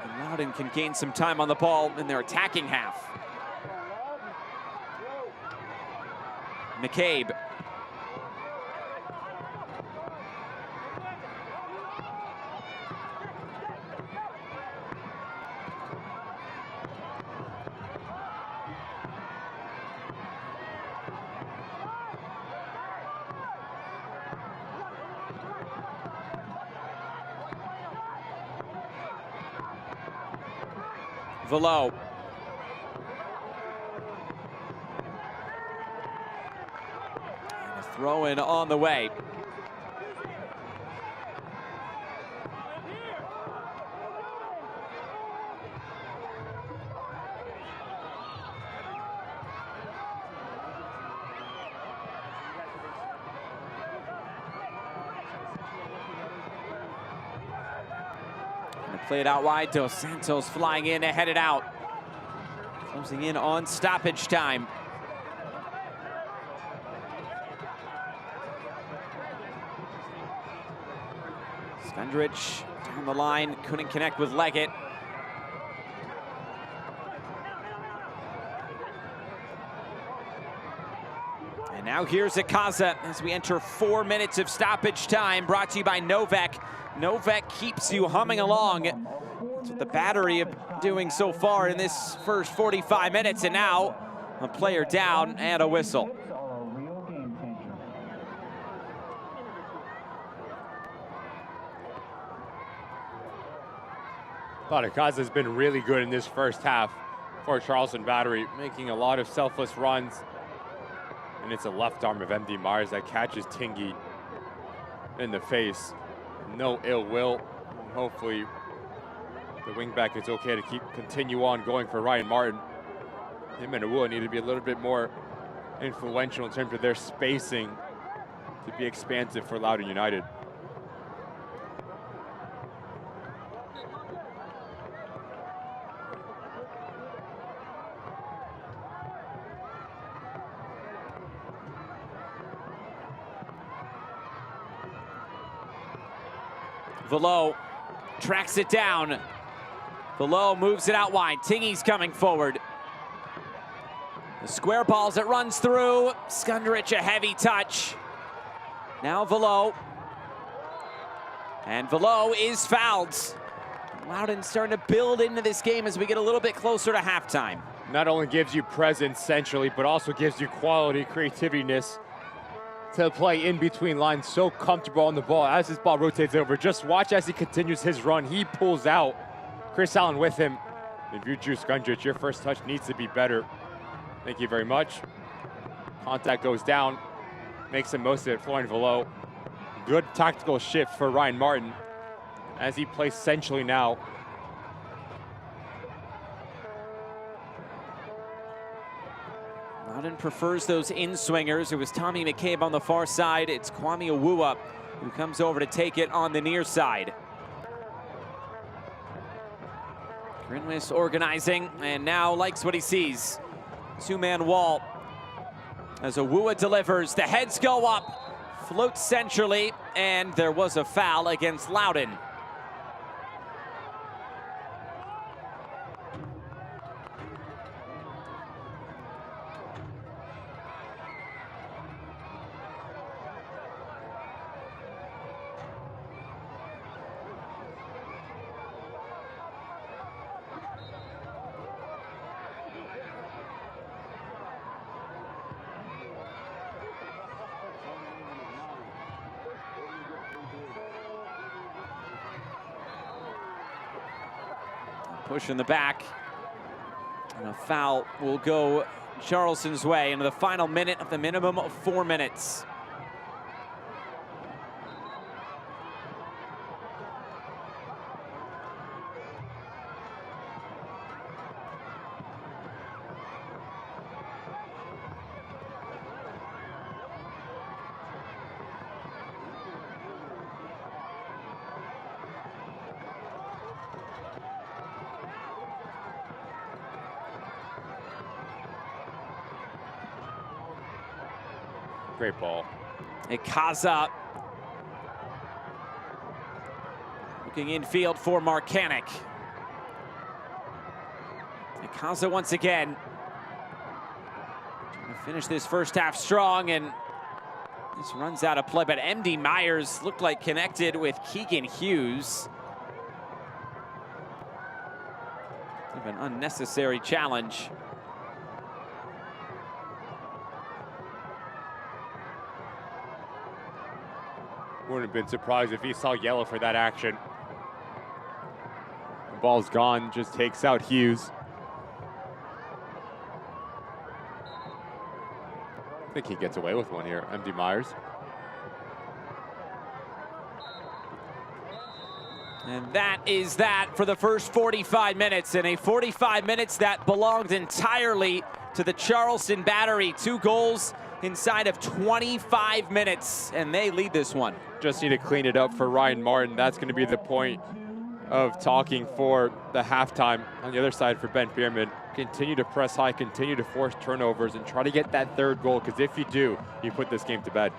And Loudoun can gain some time on the ball in their attacking half. McCabe. Velo. And a throw in on the way. Play it out wide. Dos Santos flying in to head it out. Closing in on stoppage time. Skundrich down the line, couldn't connect with Leggett. And now here's Akaza as we enter 4 minutes of stoppage time, brought to you by Novec. Novec keeps you humming along. That's what the battery of doing so far in this first 45 minutes. And now a player down and a whistle. Thought Akaza's been really good in this first half for Charleston Battery, making a lot of selfless runs. And it's a left arm of MD Myers that catches Tingy in the face. No ill will. Hopefully the wingback is okay to continue on going for Ryan Martin. Him and Awua need to be a little bit more influential in terms of their spacing to be expansive for Loudoun United. Velo tracks it down. Velo moves it out wide. Tingy's coming forward. The square balls it runs through. Skundrich a heavy touch. Now Velo. And Velo is fouled. Loudoun starting to build into this game as we get a little bit closer to halftime. Not only gives you presence centrally, but also gives you quality, creativeness to play in between lines, so comfortable on the ball as this ball rotates over. Just watch as he continues his run. He pulls out. Chris Allen with him. If you Drew Skundrich, your first touch needs to be better. Thank you very much. Contact goes down. Makes the most of it, Florian Velo. Good tactical shift for Ryan Martin as he plays centrally now. Loudoun prefers those in-swingers. It was Tommy McCabe on the far side. It's Kwame Awua who comes over to take it on the near side. Grinwis organizing and now likes what he sees. Two-man wall as Awua delivers. The heads go up, floats centrally, and there was a foul against Loudoun. Push in the back. And a foul will go Charleston's way into the final minute of the minimum of 4 minutes. Great ball. Ikaza looking infield for Marcanic. Ikaza once again trying to finish this first half strong, and this runs out of play, but MD Myers looked like connected with Keegan Hughes. An unnecessary challenge. Wouldn't have been surprised if he saw yellow for that action. The ball's gone, just takes out Hughes. I think he gets away with one here, MD Myers. And that is that for the first 45 minutes, and a 45 minutes that belonged entirely to the Charleston Battery. 2 goals inside of 25 minutes, and they lead this one. Just need to clean it up for Ryan Martin. That's going to be the point of talking for the halftime. On the other side for Ben Bierman, continue to press high, continue to force turnovers, and try to get that 3rd goal, because if you do, you put this game to bed.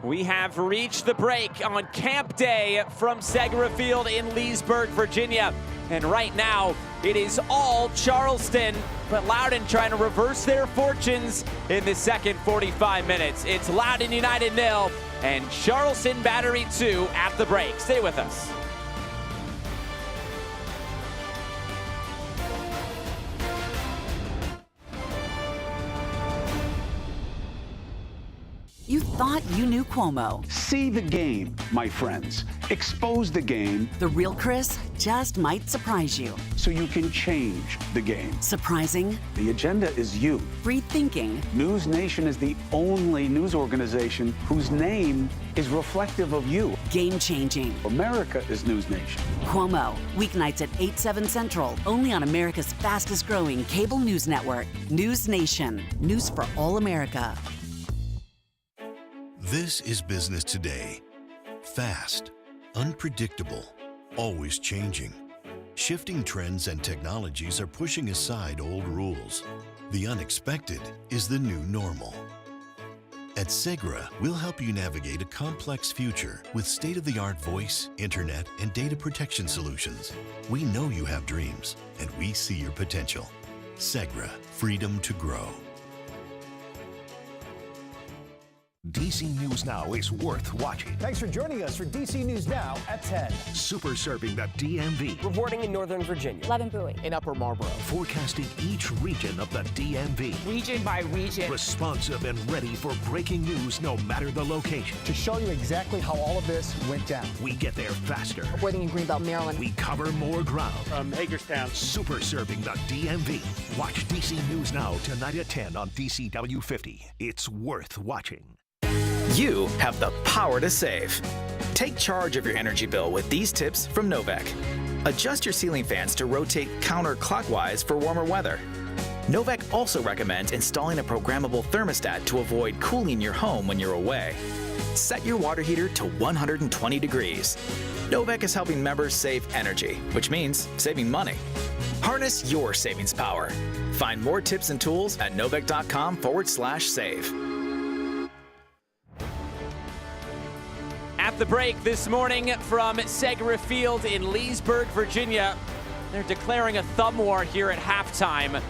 We have reached the break on Camp Day from Segra Field in Leesburg, Virginia. And right now, it is all Charleston, but Loudoun trying to reverse their fortunes in the second 45 minutes. It's Loudoun United 0 and Charleston Battery 2 at the break. Stay with us. You thought you knew Cuomo. See the game, my friends. Expose the game. The real Chris just might surprise you. So you can change the game. Surprising. The agenda is you. Free thinking. News Nation is the only news organization whose name is reflective of you. Game changing. America is News Nation. Cuomo, weeknights at 8/7 Central, only on America's fastest growing cable news network, News Nation. News for all America. This is business today. Fast, unpredictable, always changing. Shifting trends and technologies are pushing aside old rules. The unexpected is the new normal. At Segra, we'll help you navigate a complex future with state-of-the-art voice, internet, and data protection solutions. We know you have dreams, and we see your potential. Segra, freedom to grow. DC News Now is worth watching. Thanks for joining us for DC News Now at 10. Super serving the DMV. Reporting in Northern Virginia. Leaven Bowie. In Upper Marlboro. Forecasting each region of the DMV. Region by region. Responsive and ready for breaking news no matter the location. To show you exactly how all of this went down. We get there faster. Reporting in Greenbelt, Maryland. We cover more ground. From Hagerstown. Super serving the DMV. Watch DC News Now tonight at 10 on DCW 50. It's worth watching. You have the power to save. Take charge of your energy bill with these tips from Novec. Adjust your ceiling fans to rotate counterclockwise for warmer weather. Novec also recommends installing a programmable thermostat to avoid cooling your home when you're away. Set your water heater to 120 degrees. Novec is helping members save energy, which means saving money. Harness your savings power. Find more tips and tools at novec.com/save. At the break this morning from Segra Field in Leesburg, Virginia. They're declaring a thumb war here at halftime. We'll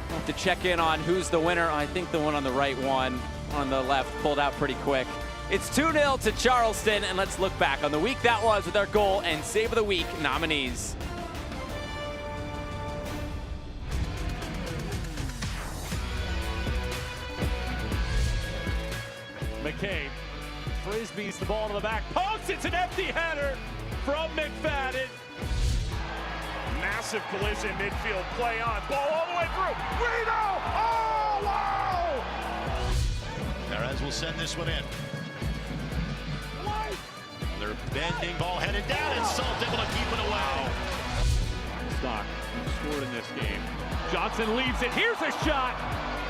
have to check in on who's the winner. I think the one on the right one on the left pulled out pretty quick. It's 2-0 to Charleston, and let's look back on the week that was with our goal and Save of the Week nominees. McCabe frisbees the ball to the back post. It's an empty header from McFadden. Massive collision, midfield play on. Ball all the way through. Reno! Oh, wow! Perez will send this one in. Another bending ball headed down, and Salt able to keep it away. Stock scored in this game. Johnson leaves it. Here's a shot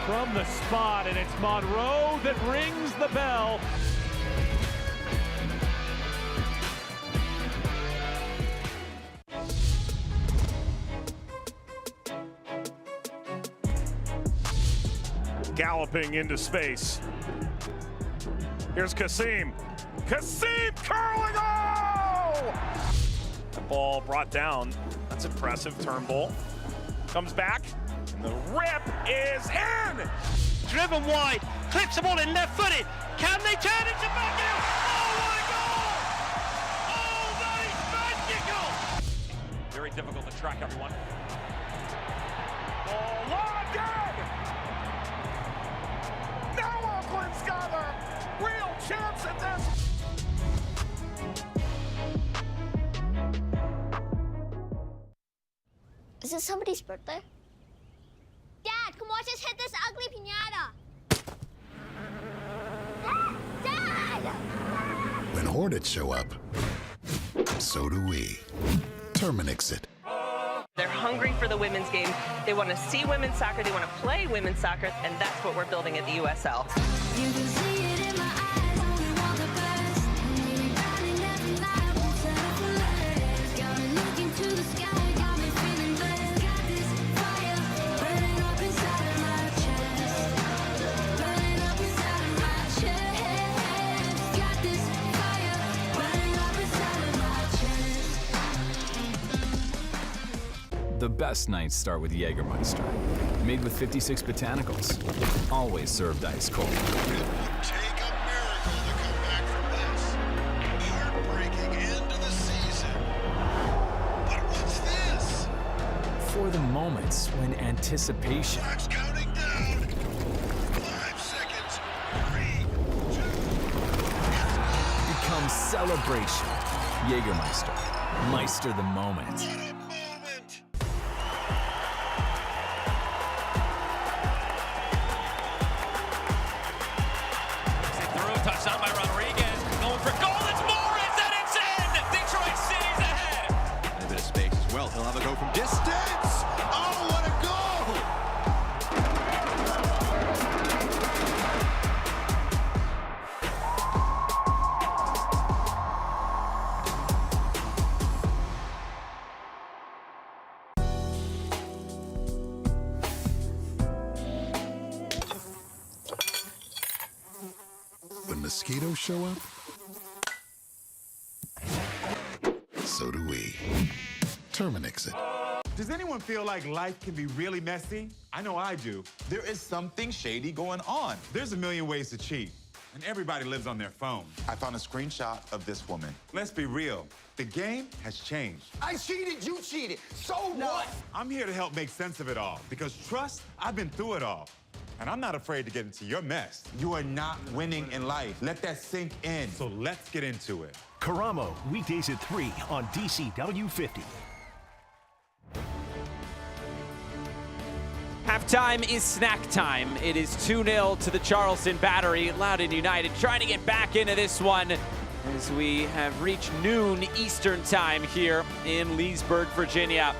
from the spot, and it's Monroe that rings the bell. Galloping into space. Here's Kasim. Kasim curling. Oh! The ball brought down. That's impressive. Turnbull comes back. And the rip is in. Driven wide. Clips the ball in left footed. Can they turn it to back out? Oh, what a goal! Oh, that is magical! Very difficult to track, everyone. Oh, logged in! Now Oakland's got a real chance at this. Is it somebody's birthday? Dad, come watch us hit this ugly piñata. Dad! When Hornets show up, so do we. Terminix it. They're hungry for the women's game. They want to see women's soccer. They want to play women's soccer, and that's what we're building at the USL. You can see it in my eyes, only want the best. Anybody never lie, won't settle for less. Got me looking to the sky, got me feeling blessed. Got this fire burning up inside of my chest. Burning up inside of my chest. Got this fire burning up inside of my chest. The best nights start with Jägermeister. Made with 56 botanicals. Always served ice cold. Take a miracle to come back from this. Heartbreaking end to the season. But what's this? For the moments when anticipation Clock's counting down. 5 seconds. 3, 2. becomes celebration. Jägermeister. Meister the moment. Touchdown by Rodriguez, going for goal, it's Morris, and it's in! Detroit City's ahead! And a bit of space as well, he'll have a go from distance! Oh, what a goal! When mosquitoes show up, so do we. Terminix it. Does anyone feel like life can be really messy? I know I do. There is something shady going on. There's a million ways to cheat, and everybody lives on their phone. I found a screenshot of this woman. Let's be real. The game has changed. I cheated, you cheated. So what? I'm here to help make sense of it all, because trust, I've been through it all. And I'm not afraid to get into your mess. You are not winning in life. Let that sink in. So let's get into it. Karamo, weekdays at 3 on DCW 50. Halftime is snack time. It is 2-0 to the Charleston Battery. Loudoun United trying to get back into this one as we have reached noon Eastern time here in Leesburg, Virginia.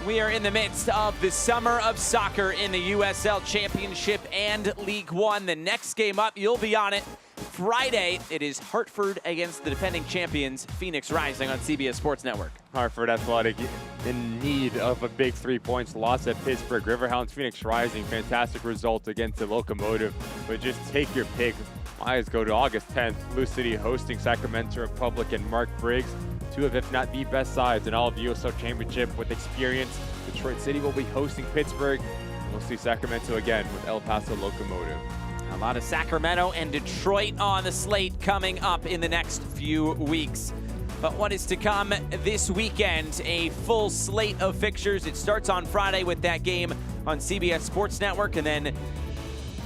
We are in the midst of the summer of soccer in the USL Championship and League One. The next game up, you'll be on it. Friday, it is Hartford against the defending champions, Phoenix Rising on CBS Sports Network. Hartford Athletic in need of a big 3 points loss at Pittsburgh. Riverhounds, Phoenix Rising, fantastic result against the Locomotive. But just take your pick. My eyes go to August 10th. Blue City hosting Sacramento Republic and Mark Briggs. Two of, if not the best sides in all of the USL Championship with experience. Detroit City will be hosting Pittsburgh. We'll see Sacramento again with El Paso Locomotive. A lot of Sacramento and Detroit on the slate coming up in the next few weeks. But what is to come this weekend? A full slate of fixtures. It starts on Friday with that game on CBS Sports Network, and then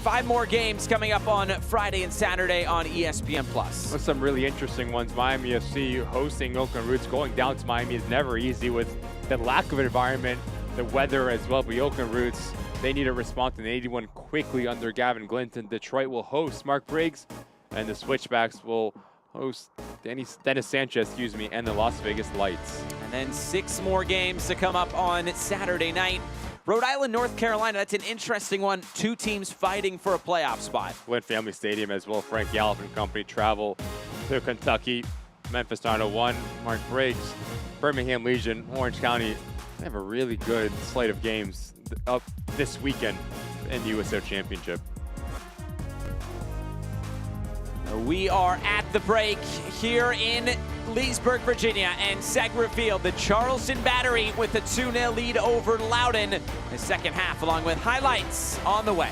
5 more games coming up on Friday and Saturday on ESPN+. With some really interesting ones. Miami FC hosting Oakland Roots. Going down to Miami is never easy with the lack of environment, the weather as well. But Oakland Roots, they need a response in 81 quickly under Gavin Glinton. Detroit will host Mark Briggs, and the Switchbacks will host Dennis Sanchez, and the Las Vegas Lights. And then 6 more games to come up on Saturday night. Rhode Island, North Carolina, that's an interesting one. 2 teams fighting for a playoff spot. Flint Family Stadium as well. Frank Gallup and company travel to Kentucky. Memphis 901, Mark Briggs, Birmingham Legion, Orange County. They have a really good slate of games up this weekend in the USL Championship. We are at the break here in Leesburg, Virginia, and Segra Field. The Charleston Battery with a 2-0 lead over Loudoun. The second half, along with highlights on the way.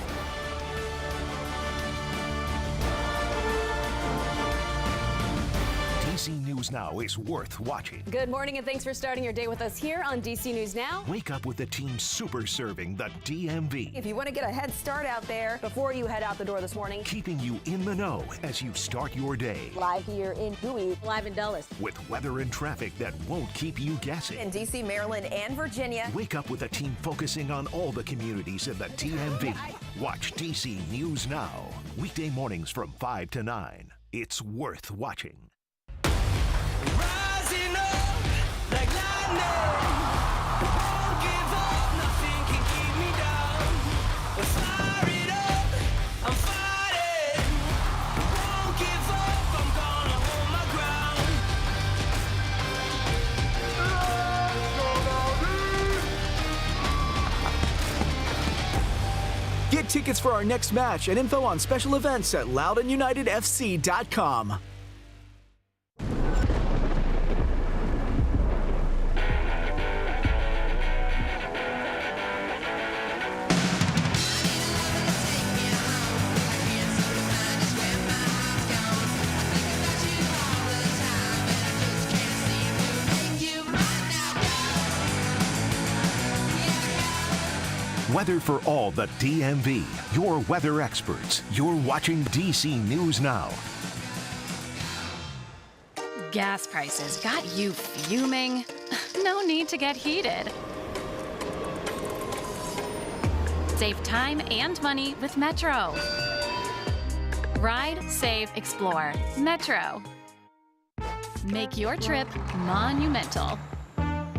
DC News Now is worth watching. Good morning and thanks for starting your day with us here on DC News Now. Wake up with the team super serving the DMV. If you want to get a head start out there before you head out the door this morning. Keeping you in the know as you start your day. Live here in Bowie, live in Dulles. With weather and traffic that won't keep you guessing. In DC, Maryland, and Virginia. Wake up with a team focusing on all the communities in the DMV. Watch DC News Now. Weekday mornings from 5 to 9. It's worth watching. Rising up like lightning. Won't give up, nothing can keep me down. We're fired up, I'm fighting. Won't give up, I'm gonna hold my ground. Get tickets for our next match and info on special events at LoudounUnitedFC.com. Weather for all the DMV. Your weather experts. You're watching DC News Now. Gas prices got you fuming? No need to get heated. Save time and money with Metro. Ride, save, explore. Metro. Make your trip monumental.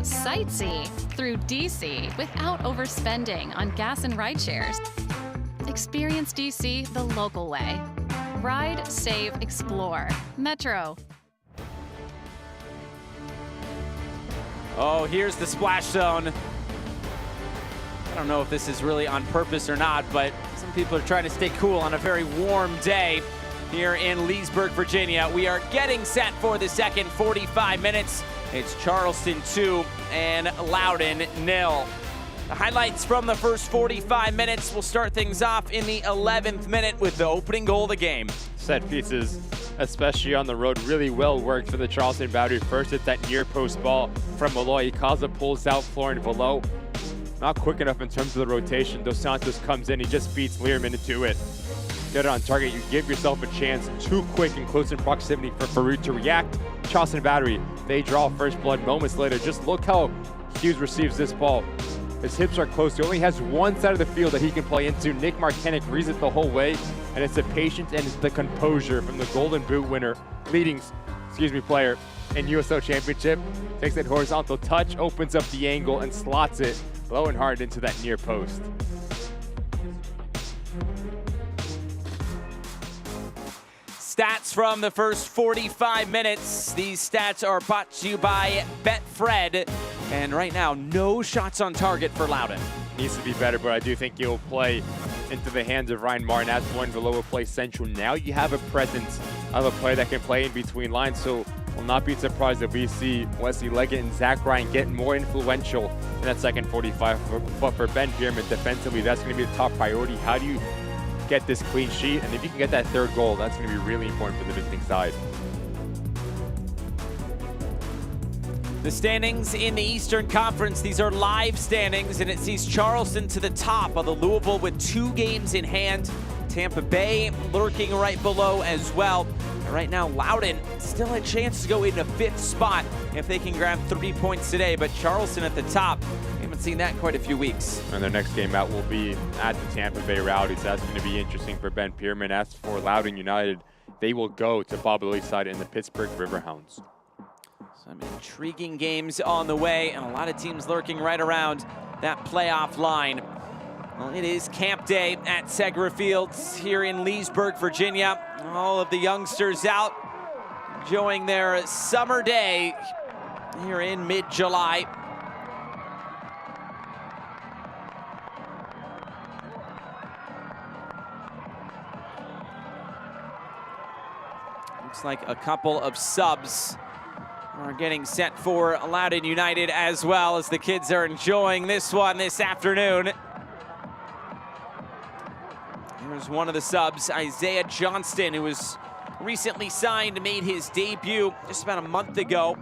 Sightsee through DC without overspending on gas and ride shares. Experience DC the local way. Ride, save, explore. Metro. Oh, here's the splash zone. I don't know if this is really on purpose or not, but some people are trying to stay cool on a very warm day here in Leesburg, Virginia. We are getting set for the second 45 minutes. It's Charleston 2 and Loudoun 0. The highlights from the first 45 minutes will start things off in the 11th minute with the opening goal of the game. Set pieces, especially on the road, really well worked for the Charleston Battery. First, it's that near post ball from Malloy. Ikaza pulls out Florian Velo. Not quick enough in terms of the rotation. Dos Santos comes in, he just beats Learman into it. Get it on target, you give yourself a chance. Too quick and close in proximity for Farouk to react. Charleston Battery, they draw first blood moments later. Just look how Hughes receives this ball. His hips are close. He only has one side of the field that he can play into. Nick Markenick reads it the whole way, and it's the patience and it's the composure from the Golden Boot winner, leading player in USL Championship. Takes that horizontal touch, opens up the angle, and slots it low and hard into that near post. Stats from the first 45 minutes. These stats are brought to you by Betfred. And right now, no shots on target for Loudoun. Needs to be better, but I do think he'll play into the hands of Ryan Martin as Florian Velo will play central. Now you have a presence of a player that can play in between lines, so will not be surprised if we see Wesley Leggett and Zach Ryan get more influential in that second 45. But for Ben Bierman, defensively, that's going to be the top priority. How do you get this clean sheet? And if you can get that third goal, that's going to be really important for the visiting side. The standings in the Eastern Conference, these are live standings, and it sees Charleston to the top of the Louisville with 2 games in hand. Tampa Bay lurking right below as well. And right now, Loudoun still a chance to go into 5th spot if they can grab 3 points today, but Charleston at the top. We haven't seen that in quite a few weeks. And their next game out will be at the Tampa Bay Rowdies. That's going to be interesting for Ben Pierman. As for Loudoun United, they will go to Bob Lilly's side in the Pittsburgh Riverhounds. Some intriguing games on the way, and a lot of teams lurking right around that playoff line. Well, it is camp day at Segra Fields here in Leesburg, Virginia. All of the youngsters out enjoying their summer day here in mid-July. Looks like a couple of subs are getting set for Loudoun United as well, as the kids are enjoying this one this afternoon. Here's one of the subs, Isaiah Johnston, who was recently signed, made his debut just about a month ago.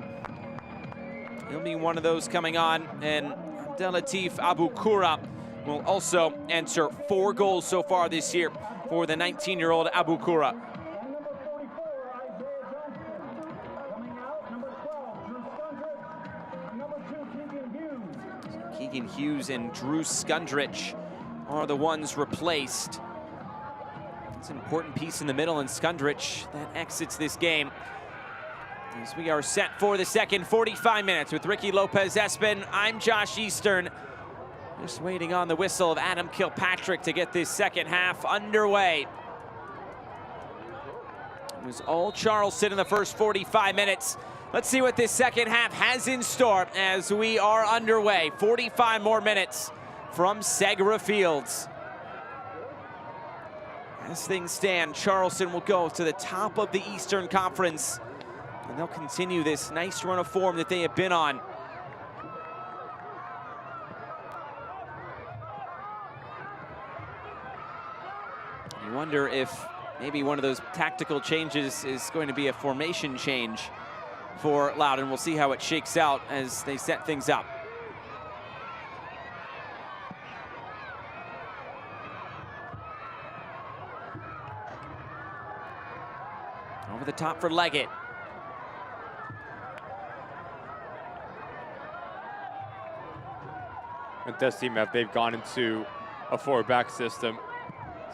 He'll be one of those coming on, and Abdelatif Abukura will also enter. 4 goals so far this year for the 19-year-old Abukura. Keegan Hughes and Drew Skundrich are the ones replaced. It's an important piece in the middle, and Skundrich that exits this game. As we are set for the second 45 minutes with Ricky Lopez-Espin, I'm Josh Eastern. Just waiting on the whistle of Adam Kilpatrick to get this second half underway. It was all Charleston in the first 45 minutes. Let's see what this second half has in store as we are underway. 45 more minutes from Segra Fields. As things stand, Charleston will go to the top of the Eastern Conference, and they'll continue this nice run of form that they have been on. You wonder if maybe one of those tactical changes is going to be a formation change for Loudoun. We'll see how it shakes out as they set things up. Over the top for Leggett. It does seem that they've gone into a 4-back system.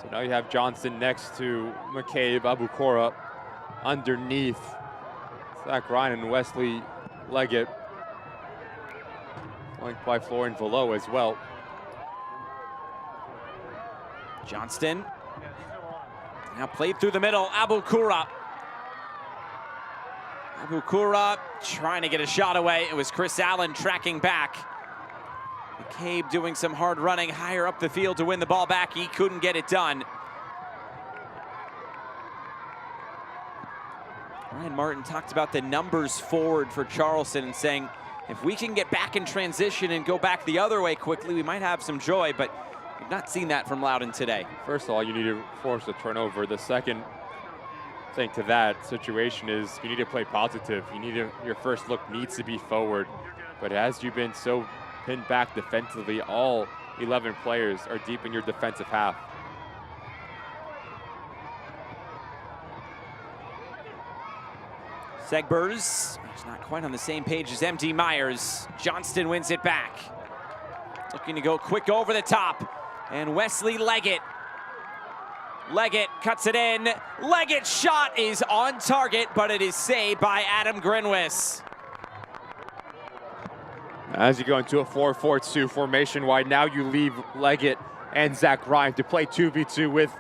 So now you have Johnson next to McCabe, Abukora underneath Zach Ryan and Wesley Leggett. Flanked by Florian Velo as well. Johnston. Now played through the middle, Abukura. Abukura trying to get a shot away. It was Chris Allen tracking back. McCabe doing some hard running higher up the field to win the ball back. He couldn't get it done. Ryan Martin talked about the numbers forward for Charleston and saying, if we can get back in transition and go back the other way quickly, we might have some joy, but we've not seen that from Loudoun today. First of all, you need to force a turnover. The second thing to that situation is you need to play positive. You need to, your first look needs to be forward. But as you've been so pinned back defensively, all 11 players are deep in your defensive half. Segbers is not quite on the same page as MD Myers. Johnston wins it back. Looking to go quick over the top. And Wesley Leggett. Leggett cuts it in. Leggett's shot is on target, but it is saved by Adam Grinwis. As you go into a 4-4-2 formation wide, now you leave Leggett and Zach Ryan to play 2v2 with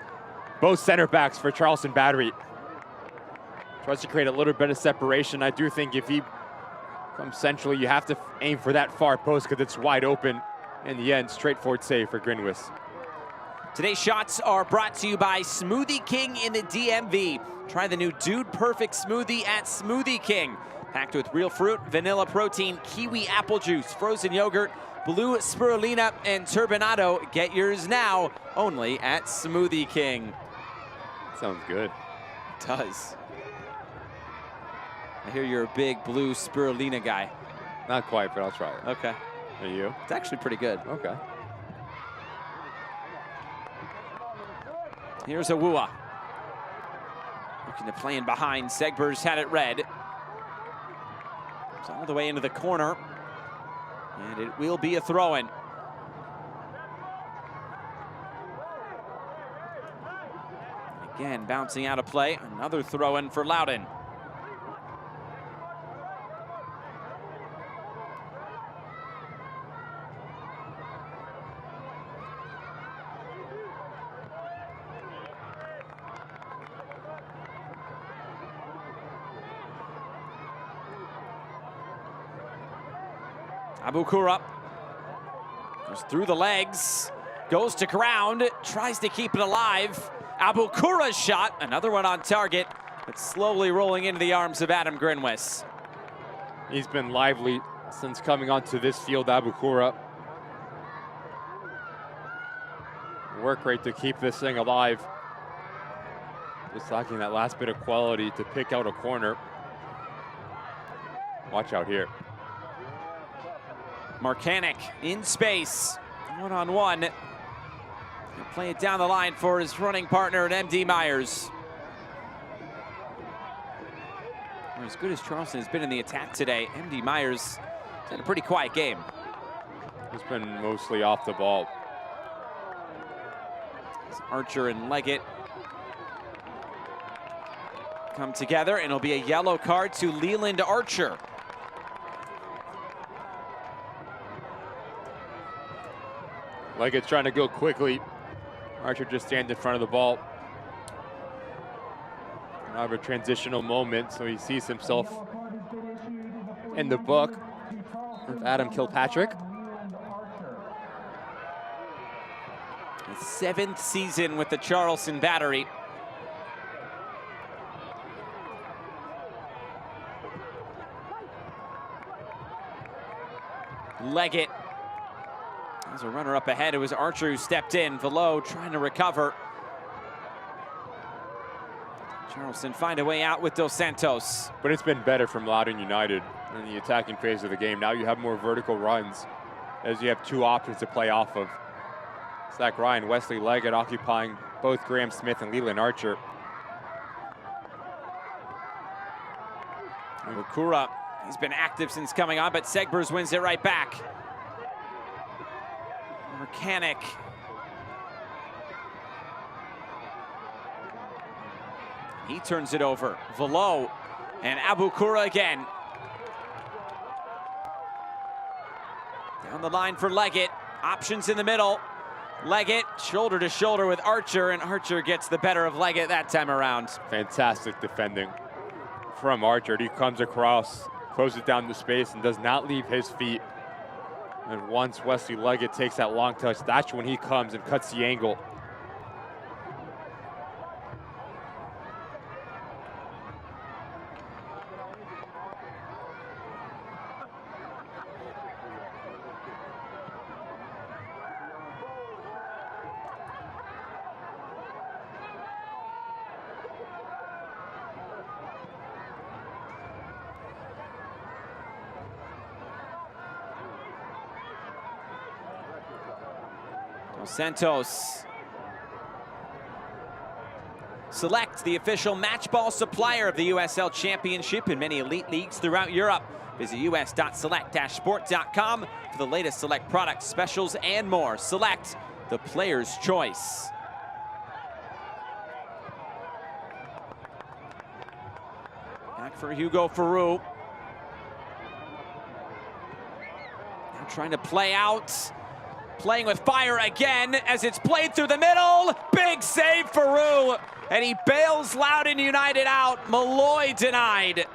both center backs for Charleston Battery. Tries to create a little bit of separation. I do think if he comes centrally, you have to aim for that far post because it's wide open. In the end, straightforward save for Grinwis. Today's shots are brought to you by Smoothie King in the DMV. Try the new Dude Perfect smoothie at Smoothie King. Packed with real fruit, vanilla protein, kiwi apple juice, frozen yogurt, blue spirulina, and turbinado. Get yours now, only at Smoothie King. Sounds good. It does. I hear you're a big blue spirulina guy. Not quite, but I'll try it. Okay. Are you? It's actually pretty good. Okay. Here's Awua. Looking to play in behind. Segbers had it red. It's all the way into the corner. And it will be a throw-in. Again, bouncing out of play. Another throw-in for Loudoun. Abukura goes through the legs, goes to ground, tries to keep it alive. Abukura's shot, another one on target, but slowly rolling into the arms of Adam Grinwis. He's been lively since coming onto this field, Abukura. Work rate to keep this thing alive. Just lacking that last bit of quality to pick out a corner. Watch out here. Marcanic in space, one-on-one. He'll play it down the line for his running partner, MD Myers. As good as Charleston has been in the attack today, MD Myers has had a pretty quiet game. He's been mostly off the ball. As Archer and Leggett come together, and it'll be a yellow card to Leland Archer. Leggett's trying to go quickly. Archer just stands in front of the ball. Have a transitional moment, so he sees himself in the book with Adam Kilpatrick. His 7th season with the Charleston Battery. Leggett. As a runner up ahead, it was Archer who stepped in. Velo trying to recover. Charleston find a way out with Dos Santos. But it's been better from Loudoun United in the attacking phase of the game. Now you have more vertical runs as you have 2 options to play off of. Zach Ryan, Wesley Leggett occupying both Graham Smith and Leland Archer. Wakura, he's been active since coming on, but Segbers wins it right back. Mechanic. He turns it over. Velo and Abukura again. Down the line for Leggett. Options in the middle. Leggett shoulder to shoulder with Archer, and Archer gets the better of Leggett that time around. Fantastic defending from Archer. He comes across, closes down the space, and does not leave his feet. And once Wesley Leggett takes that long touch, that's when he comes and cuts the angle. Santos. Select, the official match ball supplier of the USL Championship and many elite leagues throughout Europe. Visit us.select-sport.com for the latest Select products, specials, and more. Select, the player's choice. Back for Hugo Farou. Now trying to play out. Playing with fire again as it's played through the middle. Big save for Farou. And he bails Loudoun United out. Malloy denied.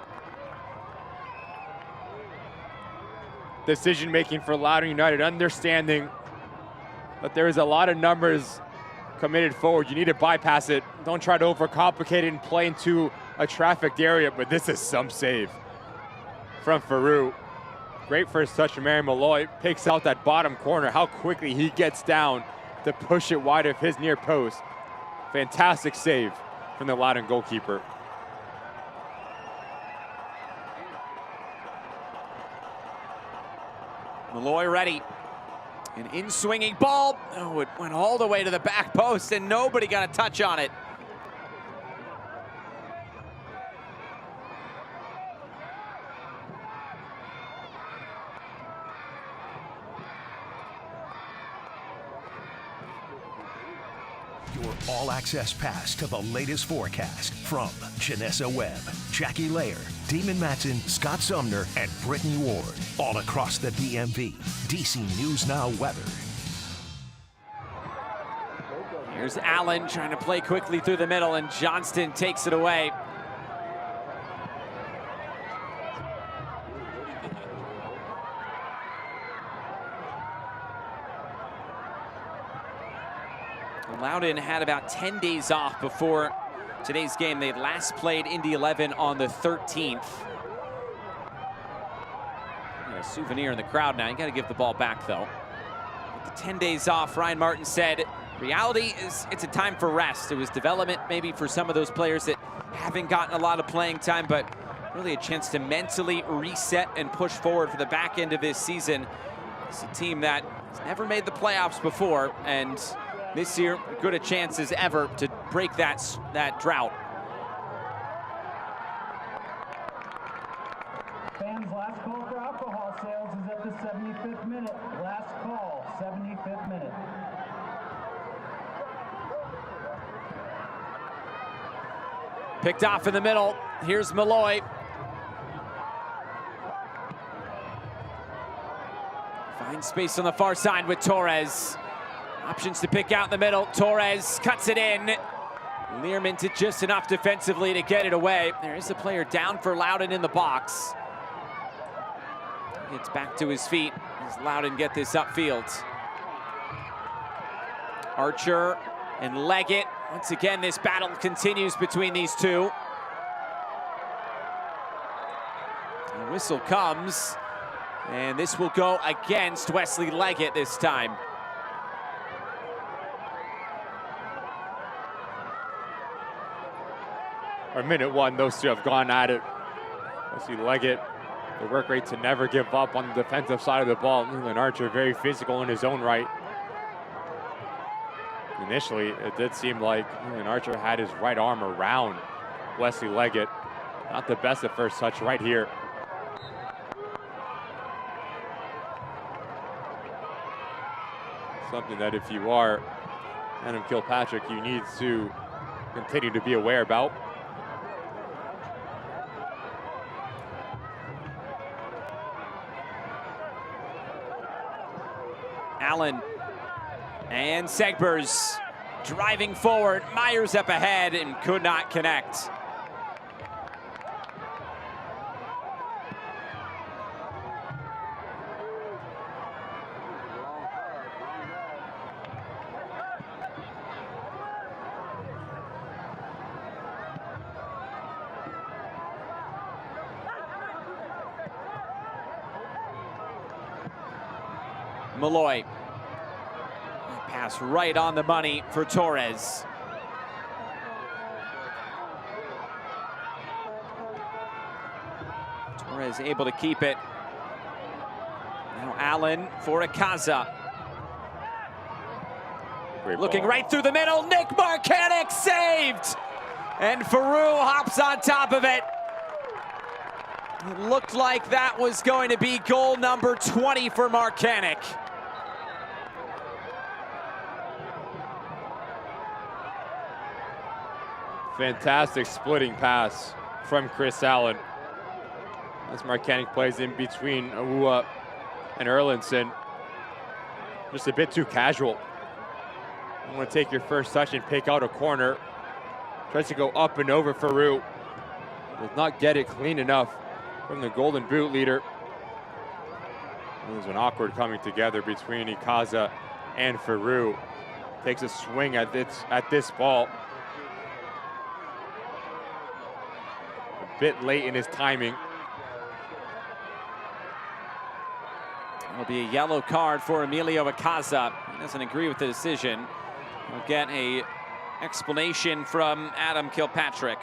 Decision making for Loudoun United, understanding that there is a lot of numbers committed forward. You need to bypass it. Don't try to overcomplicate it and play into a trafficked area, but this is some save from Farou. Great first touch from Mary Malloy. Picks out that bottom corner. How quickly he gets down to push it wide of his near post. Fantastic save from the Loudoun goalkeeper. Malloy ready. An in-swinging ball. Oh, it went all the way to the back post and nobody got a touch on it. Your all-access pass to the latest forecast from Janessa Webb, Jackie Lair, Damon Matson, Scott Sumner, and Brittany Ward. All across the DMV. DC News Now weather. Here's Allen trying to play quickly through the middle, and Johnston takes it away. Loudoun had about 10 days off before today's game. They last played Indy 11 on the 13th. Got a souvenir in the crowd now. You got to give the ball back, though. With the 10 days off, Ryan Martin said, reality is it's a time for rest. It was development maybe for some of those players that haven't gotten a lot of playing time, but really a chance to mentally reset and push forward for the back end of this season. It's a team that has never made the playoffs before, and this year, good a chance as ever to break that drought. Fans, last call for alcohol sales is at the 75th minute. Last call, 75th minute. Picked off in the middle. Here's Malloy. Finds space on the far side with Torres. Options to pick out in the middle. Torres cuts it in. Learman did just enough defensively to get it away. There is a player down for Loudoun in the box. Gets back to his feet as Loudoun get this upfield. Archer and Leggett. Once again, this battle continues between these two. The whistle comes, and this will go against Wesley Leggett this time. Or minute one, those two have gone at it. Wesley Leggett, the work rate to never give up on the defensive side of the ball. Leland Archer, very physical in his own right. Initially, it did seem like Leland Archer had his right arm around Wesley Leggett. Not the best at first touch right here. Something that if you are Adam Kilpatrick, you need to continue to be aware about. Allen and Segbers driving forward. Myers up ahead and could not connect. Malloy. Pass right on the money for Torres. Torres able to keep it. Now Allen for Akaza. Looking right through the middle. Nick Marcanic saved. And Faroux hops on top of it. It looked like that was going to be goal number 20 for Marcanic. Fantastic splitting pass from Chris Allen. As Marcanic plays in between Awua and Erlinson. Just a bit too casual. You want to take your first touch and pick out a corner. Tries to go up and over Faroux. Does not get it clean enough from the Golden Boot leader. There's an awkward coming together between Ikaza and Faroux. Takes a swing at this ball. Bit late in his timing. It'll be a yellow card for Emilio Akaza. He doesn't agree with the decision. We'll get an explanation from Adam Kilpatrick.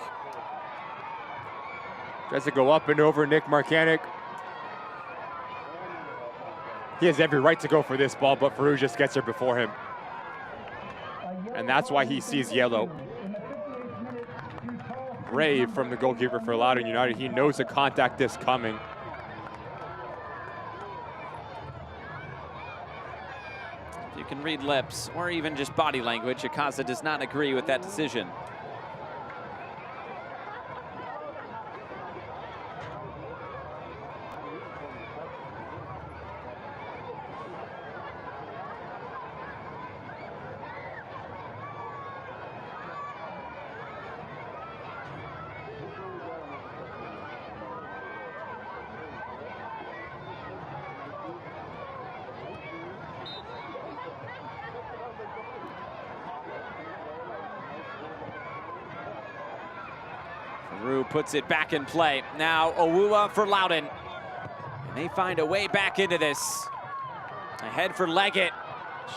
Tries to go up and over Nick Marcanic. He has every right to go for this ball, but Faroux just gets there before him. And that's why he sees yellow. Brave from the goalkeeper for Loudoun United. He knows the contact is coming. You can read lips or even just body language. Akaza does not agree with that decision. Rue puts it back in play. Now Owuwa for Loudoun. And they find a way back into this. Ahead for Leggett.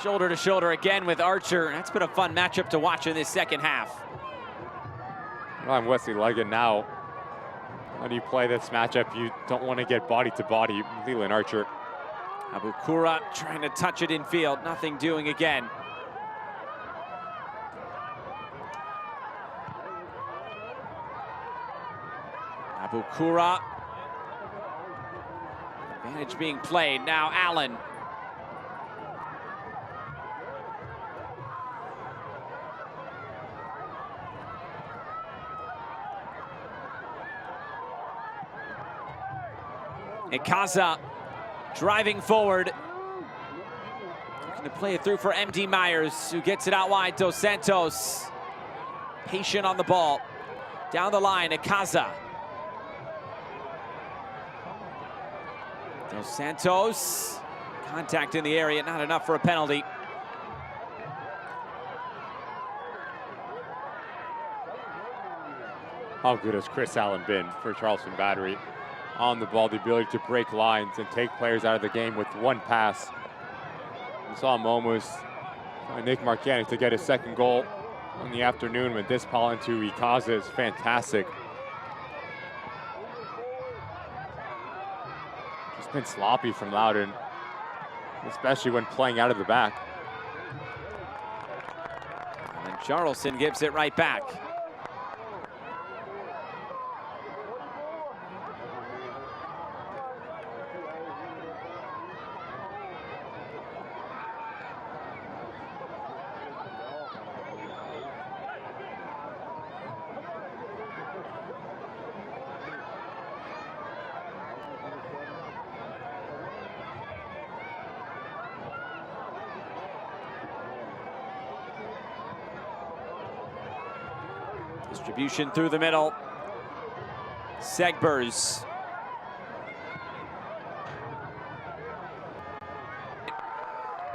Shoulder to shoulder again with Archer. That's been a fun matchup to watch in this second half. Well, I'm Wesley Leggett now. When you play this matchup, you don't want to get body to body. Leland Archer. Abukura trying to touch it in field. Nothing doing again. Abukura. Advantage being played. Now Allen. Ikaza driving forward. Looking to play it through for MD Myers, who gets it out wide. Dos Santos patient on the ball. Down the line, Ikaza. Dos Santos, contact in the area, not enough for a penalty. How good has Chris Allen been for Charleston Battery? On the ball, the ability to break lines and take players out of the game with one pass. We saw him almost Nick Marcani to get his second goal in the afternoon with this ball into Ikaza is fantastic. Just been sloppy from Loudoun, especially when playing out of the back. And Charleston gives it right back. Distribution through the middle. Segbers.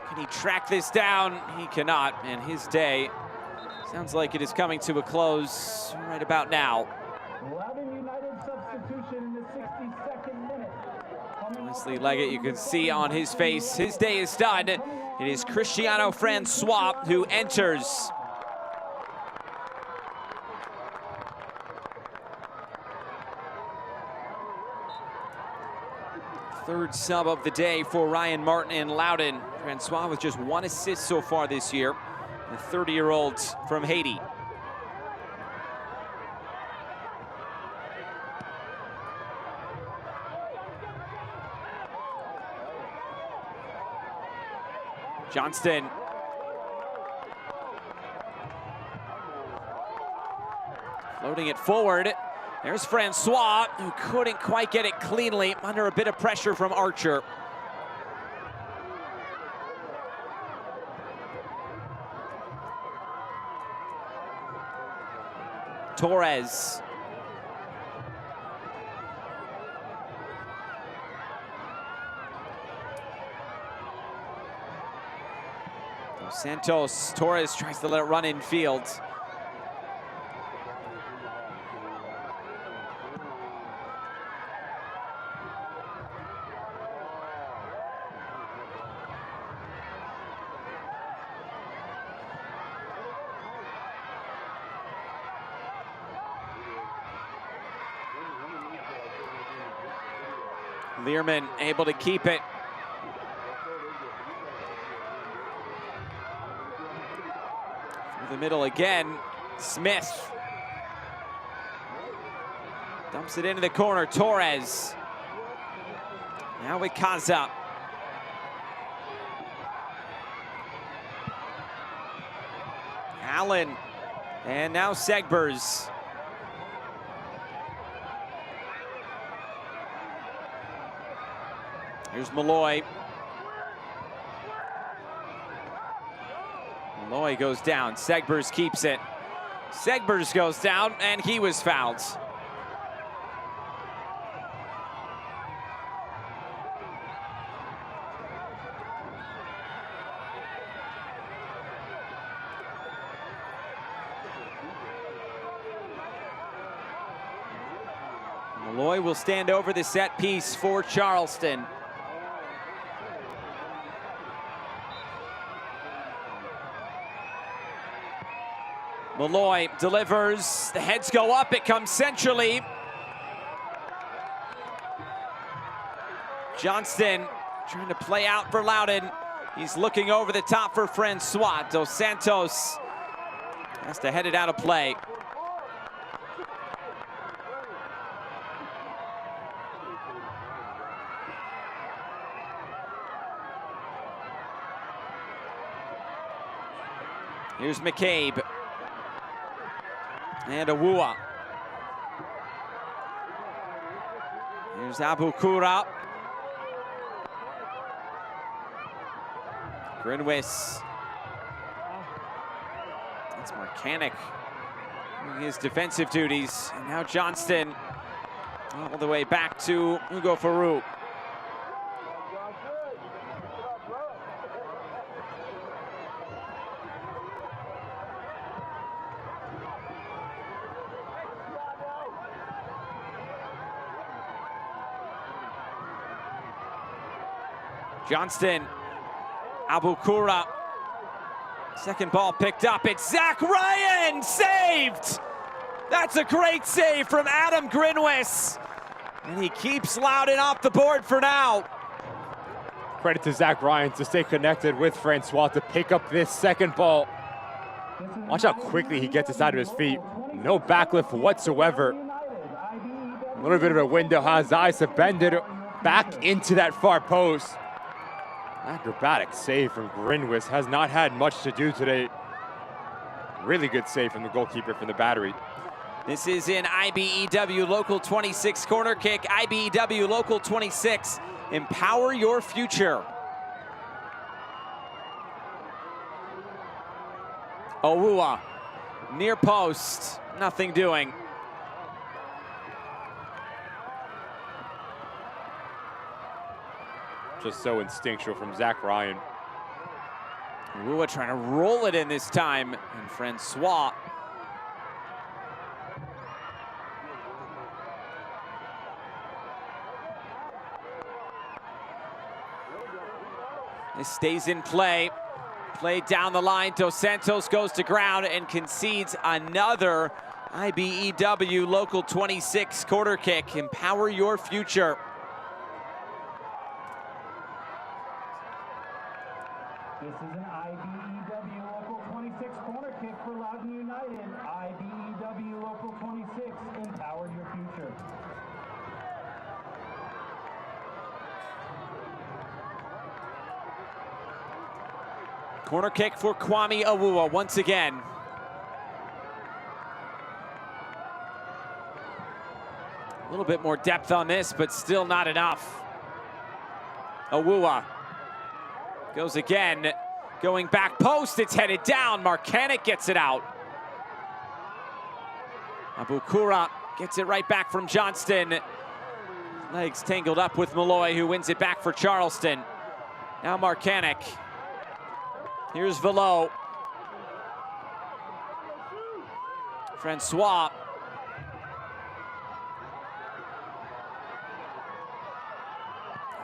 Can he track this down? He cannot, and his day sounds like it is coming to a close right about now. Loudoun United substitution in the 62nd minute. Wesley Leggett, you can see on his face, his day is done. It is Cristiano Francois who enters. Third sub of the day for Ryan Martin in Loudoun. Francois with just 1 assist so far this year. The 30-year-old from Haiti. Johnston. Floating it forward. There's Francois, who couldn't quite get it cleanly under a bit of pressure from Archer. Torres. Dos Santos. Torres tries to let it run in field. Learman able to keep it. Through the middle again, Smith. Dumps it into the corner, Torres. Now with Kaza. Allen, and now Segbers. Here's Malloy. Malloy goes down. Segbers keeps it. Segbers goes down, and he was fouled. Malloy will stand over the set piece for Charleston. Malloy delivers, the heads go up, it comes centrally. Johnston trying to play out for Loudoun. He's looking over the top for Francois. Dos Santos has to head it out of play. Here's McCabe. And Awua. Here's Abukura. Grinwis. That's Marcanic doing his defensive duties. And now Johnston all the way back to Ugo Farouk. Johnston, Abukura, second ball picked up, it's Zach Ryan, saved! That's a great save from Adam Grinwis, and he keeps Loudoun off the board for now. Credit to Zach Ryan to stay connected with Francois to pick up this second ball. Watch how quickly he gets this out of his feet. No backlift whatsoever. A little bit of a window, has eyes to bend it back into that far post. Acrobatic save from Grinwis, has not had much to do today. Really good save from the goalkeeper from the battery. This is in IBEW Local 26 corner kick. IBEW Local 26, empower your future. Awua, near post, nothing doing. Just so instinctual from Zach Ryan. Awua trying to roll it in this time, and Francois this stays in play. Played down the line. Dos Santos goes to ground and concedes another IBEW Local 26 quarter kick. Empower your future. This is an IBEW Local 26 corner kick for Loudoun United. IBEW Local 26, empower your future. Corner kick for Kwame Awua once again. A little bit more depth on this, but still not enough. Awua goes again, going back post, it's headed down. Marcanic gets it out. Abukura gets it right back from Johnston. Legs tangled up with Malloy, who wins it back for Charleston. Now Marcanic. Here's Velo. Francois.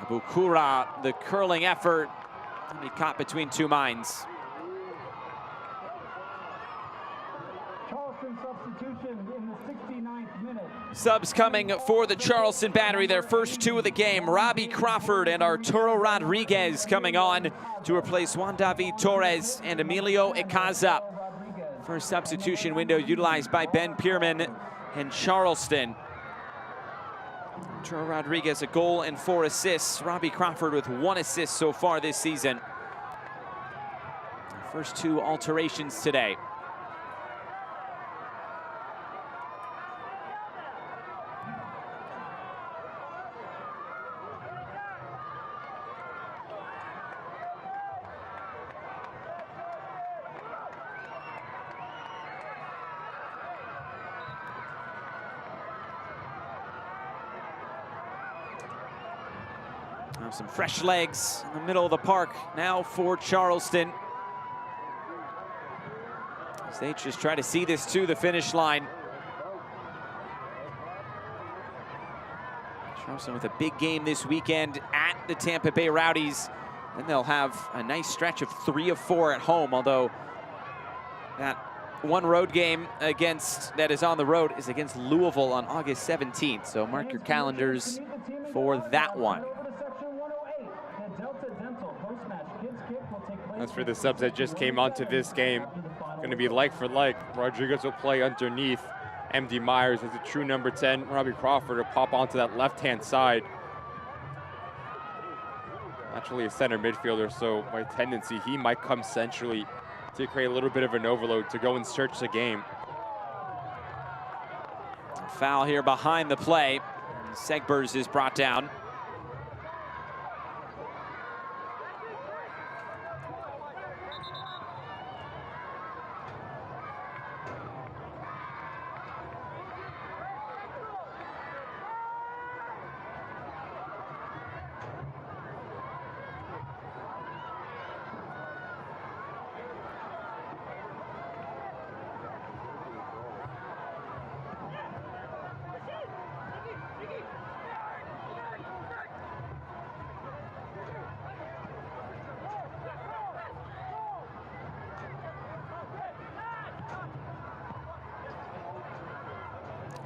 Abukura, the curling effort. He caught between two minds. Charleston substitution in the 69th minute. Subs coming for the Charleston Battery, their first two of the game. Robbie Crawford and Arturo Rodriguez coming on to replace Juan David Torres and Emilio Icaza. First substitution window utilized by Ben Pierman and Charleston. Arturo Rodriguez, a goal and 4 assists. Robbie Crawford with 1 assist so far this season. First 2 alterations today. Some fresh legs in the middle of the park now for Charleston, as they just try to see this to the finish line. Charleston with a big game this weekend at the Tampa Bay Rowdies. Then they'll have a nice stretch of 3 of 4 at home, although that one road game that is on the road is against Louisville on August 17th. So mark your calendars for that one. As for the subs that just came onto this game, going to be like for like. Rodriguez will play underneath MD Myers as a true number 10. Robbie Crawford will pop onto that left-hand side. Naturally a center midfielder, so by tendency, he might come centrally to create a little bit of an overload to go and search the game. Foul here behind the play. Segbers is brought down.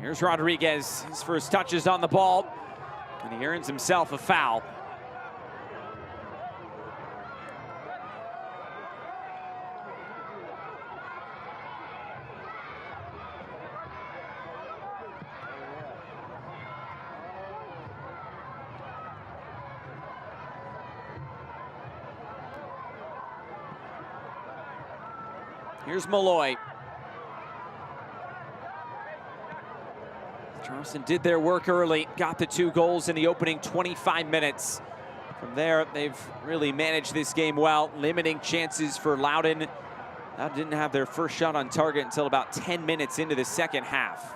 Here's Rodriguez, his first touches on the ball, and he earns himself a foul. Here's Malloy. Charleston did their work early, got the 2 goals in the opening 25 minutes. From there, they've really managed this game well, limiting chances for Loudoun. Loudoun didn't have their first shot on target until about 10 minutes into the second half.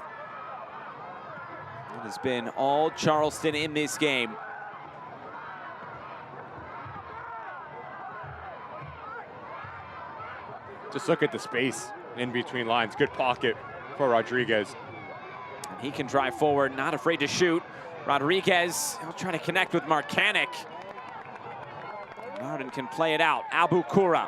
It has been all Charleston in this game. Just look at the space in between lines. Good pocket for Rodriguez. And he can drive forward, not afraid to shoot. Rodriguez, he'll try to connect with Marcanic. Loudoun can play it out. Abukura.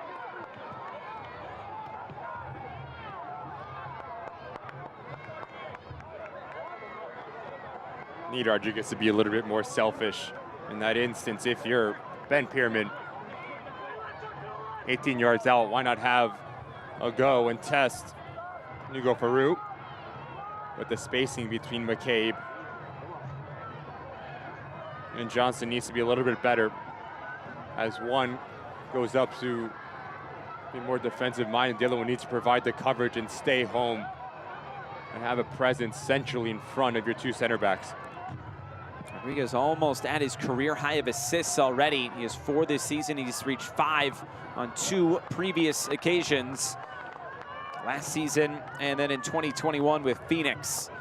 Need Rodriguez to be a little bit more selfish in that instance. If you're Ben Pierman, 18 yards out, why not have a go and test? You go for Root, but the spacing between McCabe and Johnson needs to be a little bit better, as one goes up to be more defensive minded. The other one needs to provide the coverage and stay home and have a presence centrally in front of your 2 center backs. Rodriguez almost at his career high of assists already. He has 4 this season. He's reached 5 on 2 previous occasions. Last season and then in 2021 with Phoenix.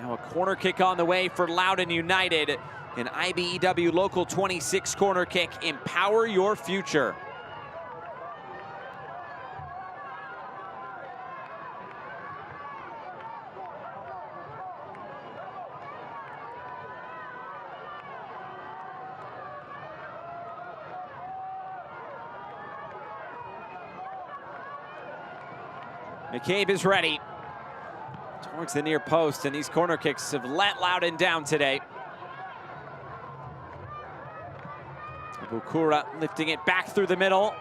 Now a corner kick on the way for Loudoun United. An IBEW Local 26 corner kick. Empower your future. McCabe is ready towards the near post, and these corner kicks have let Loudoun down today. Abukura lifting it back through the middle.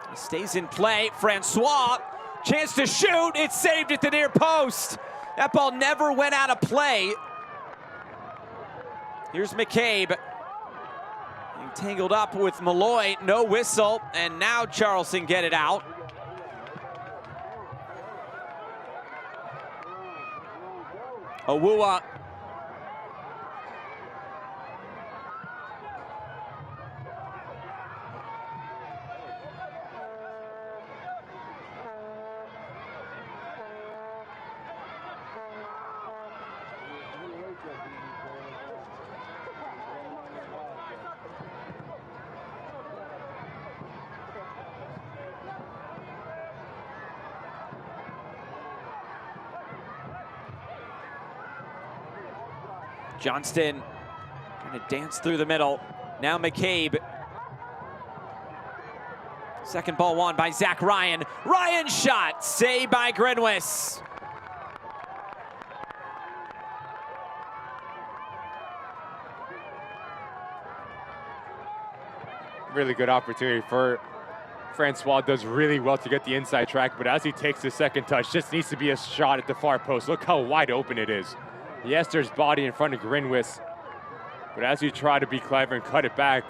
He stays in play. Francois, chance to shoot. It's saved at the near post. That ball never went out of play. Here's McCabe. Being tangled up with Malloy. No whistle, and now Charleston get it out. Awua. Johnston trying to dance through the middle. Now McCabe. Second ball won by Zach Ryan. Ryan shot, saved by Grinwis. Really good opportunity for Francois. Does really well to get the inside track, but as he takes the second touch, just needs to be a shot at the far post. Look how wide open it is. Yester's body in front of Grinwis, but as you try to be clever and cut it back,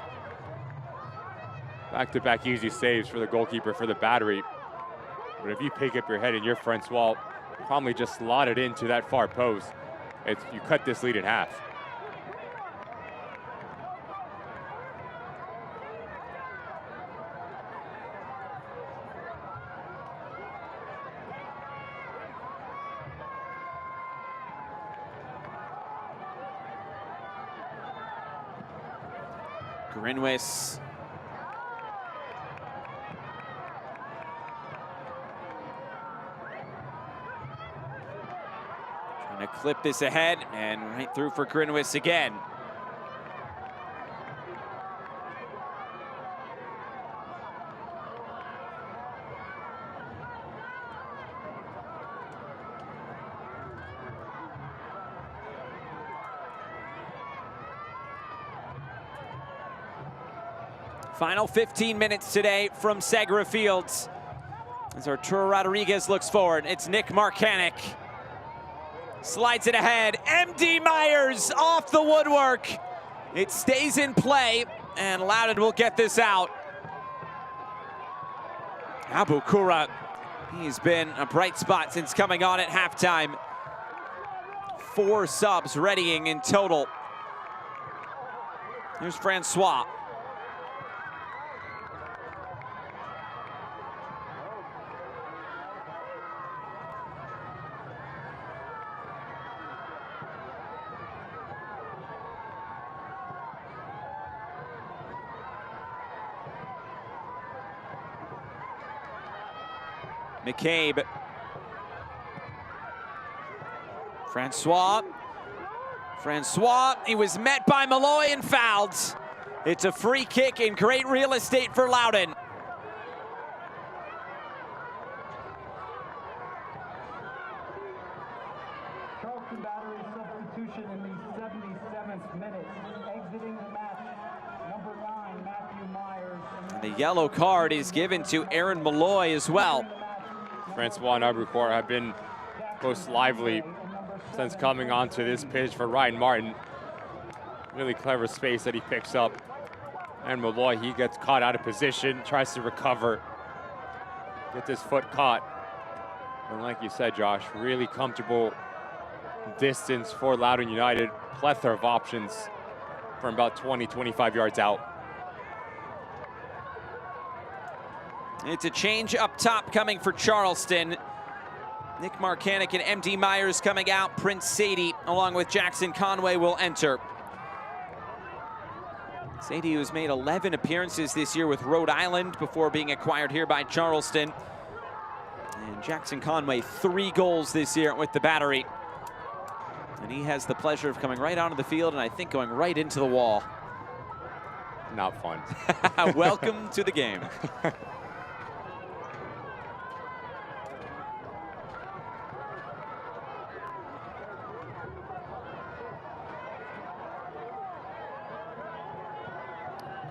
back-to-back easy saves for the goalkeeper for the Battery. But if you pick up your head and your Francois probably just slot it into that far post, you cut this lead in half. Grinwis. Trying to clip this ahead and right through for Grinwis again. Final 15 minutes today from Segra Fields. As Arturo Rodriguez looks forward, it's Nick Marcanic. Slides it ahead, MD Myers off the woodwork. It stays in play, and Loudoun will get this out. Abukura, he's been a bright spot since coming on at halftime. 4 subs readying in total. Here's Francois. McCabe. Francois, he was met by Malloy and fouled. It's a free kick in great real estate for Loudoun. Charleston Battery substitution in the 77th minute. Exiting the match, number 9, Matthew Myers. And the yellow card is given to Aaron Malloy as well. Francois and Abukura have been most lively since coming onto this pitch for Ryan Martin. Really clever space that he picks up. And Malloy, he gets caught out of position, tries to recover, gets his foot caught. And like you said, Josh, really comfortable distance for Loudoun United. Plethora of options from about 20, 25 yards out. It's a change up top coming for Charleston. Nick Marcanic and MD Myers coming out. Prince Sadie along with Jackson Conway will enter. Sadie, who's made 11 appearances this year with Rhode Island before being acquired here by Charleston. And Jackson Conway, 3 goals this year with the Battery. And he has the pleasure of coming right onto the field and I think going right into the wall. Not fun. Welcome to the game.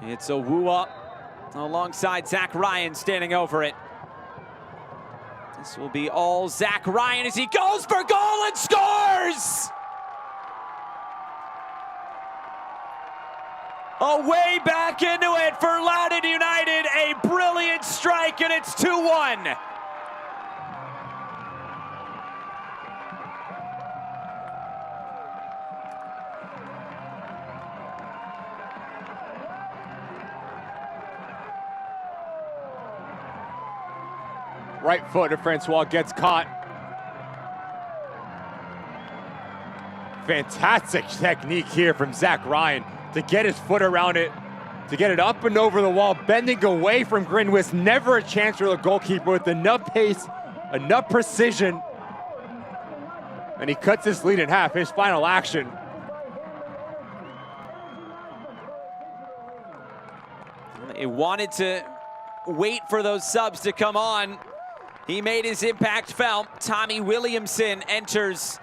It's Owuwa alongside Zach Ryan standing over it. This will be all Zach Ryan as he goes for goal and scores! A way back into it for Loudoun United. A brilliant strike and it's 2-1. Right foot of Francois gets caught. Fantastic technique here from Zach Ryan to get his foot around it, to get it up and over the wall, bending away from Grinwis. Never a chance for the goalkeeper with enough pace, enough precision. And he cuts this lead in half, his final action. He wanted to wait for those subs to come on. He made his impact felt. Tommy Williamson enters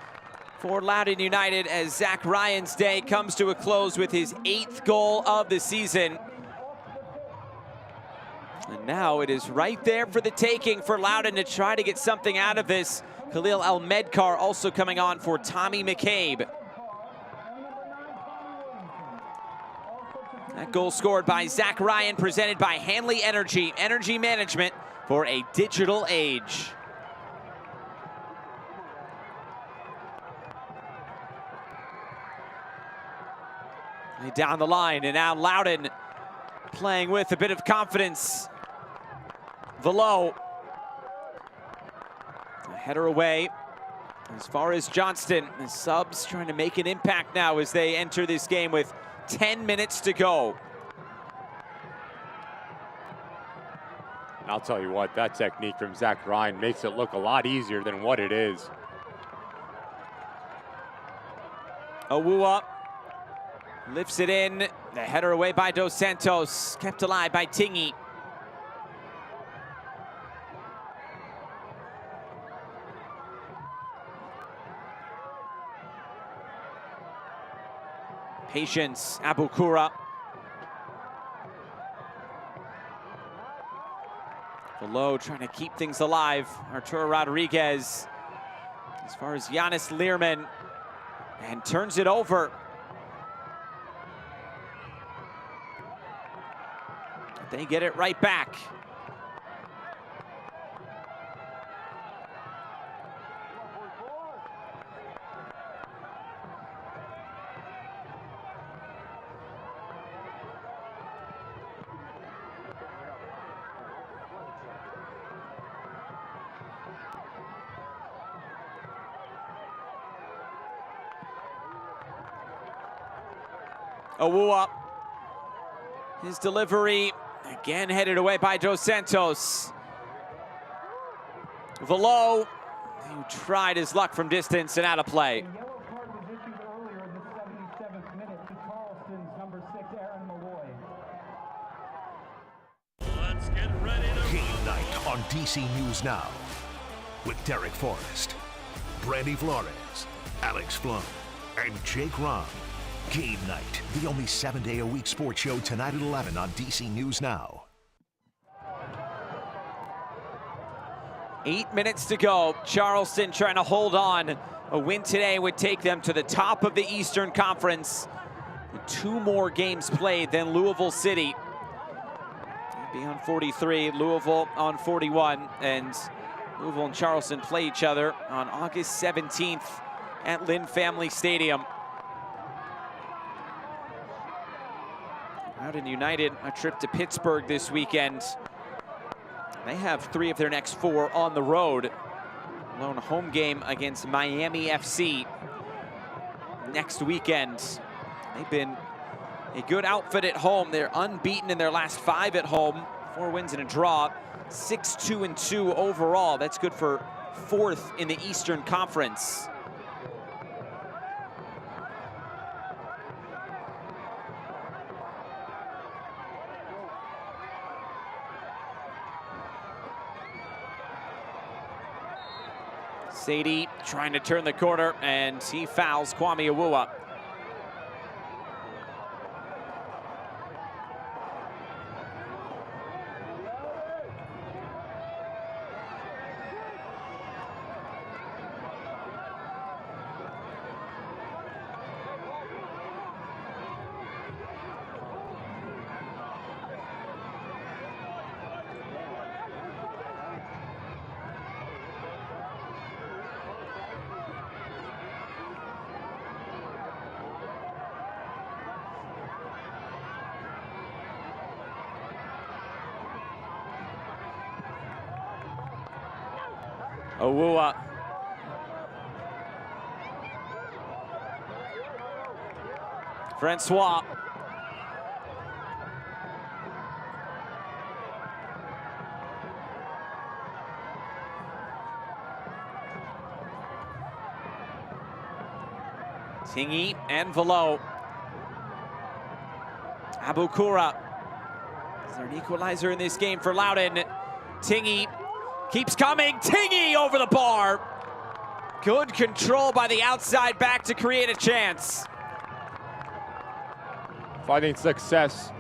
for Loudoun United as Zach Ryan's day comes to a close with his 8th goal of the season. And now it is right there for the taking for Loudoun to try to get something out of this. Khalil Al-Medkar also coming on for Tommy McCabe. That goal scored by Zach Ryan, presented by Hanley Energy Management for a digital age. Down the line, and now Loudoun playing with a bit of confidence. Velo. A header away. As far as Johnston, the subs trying to make an impact now as they enter this game with 10 minutes to go. And I'll tell you what, that technique from Zach Ryan makes it look a lot easier than what it is. Awua lifts it in. The header away by Dos Santos, kept alive by Tingy. Patience, Abukura. Below trying to keep things alive. Arturo Rodriguez as far as Giannis Learman, and turns it over. They get it right back. Awua, his delivery again headed away by Dos Santos. Velo, who tried his luck from distance and out of play. A yellow card was issued earlier in the 77th minute to Charleston's number 6, Aaron Malloy. Let's get ready to Game night on DC News Now with Derek Forrest, Brandy Flores, Alex Flum, and Jake Ron. Game night, the only 7-day-a-week sports show, tonight at 11 on DC News Now. 8 minutes to go. Charleston trying to hold on. A win today would take them to the top of the Eastern Conference. 2 more games played than Louisville City. They'd be on 43, Louisville on 41, and Louisville and Charleston play each other on August 17th at Lynn Family Stadium. Loudoun United, a trip to Pittsburgh this weekend. They have 3 of their next 4 on the road. Lone home game against Miami FC next weekend. They've been a good outfit at home. They're unbeaten in their last 5 at home. 4 wins and a draw. 6-2-2 overall. That's good for 4th in the Eastern Conference. Sadie trying to turn the corner, and he fouls Kwame Awua. Awua. Francois. Tingy and Velo. Abukura. Is there an equalizer in this game for Loudoun? Tingy keeps coming. Tingy over the bar. Good control by the outside back to create a chance. Finding success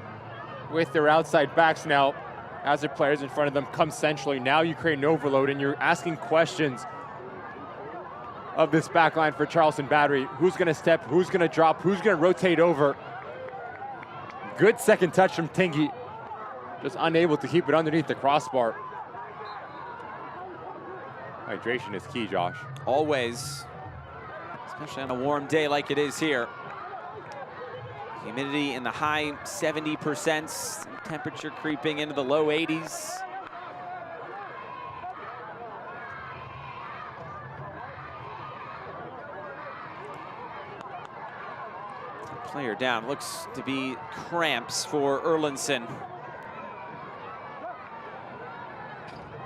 with their outside backs now as their players in front of them come centrally. Now you create an overload and you're asking questions of this back line for Charleston Battery. Who's gonna step, who's gonna drop, who's gonna rotate over? Good second touch from Tingy. Just unable to keep it underneath the crossbar. Hydration is key, Josh. Always, especially on a warm day like it is here. Humidity in the high 70%, temperature creeping into the low 80s. Player down, looks to be cramps for Erlinson.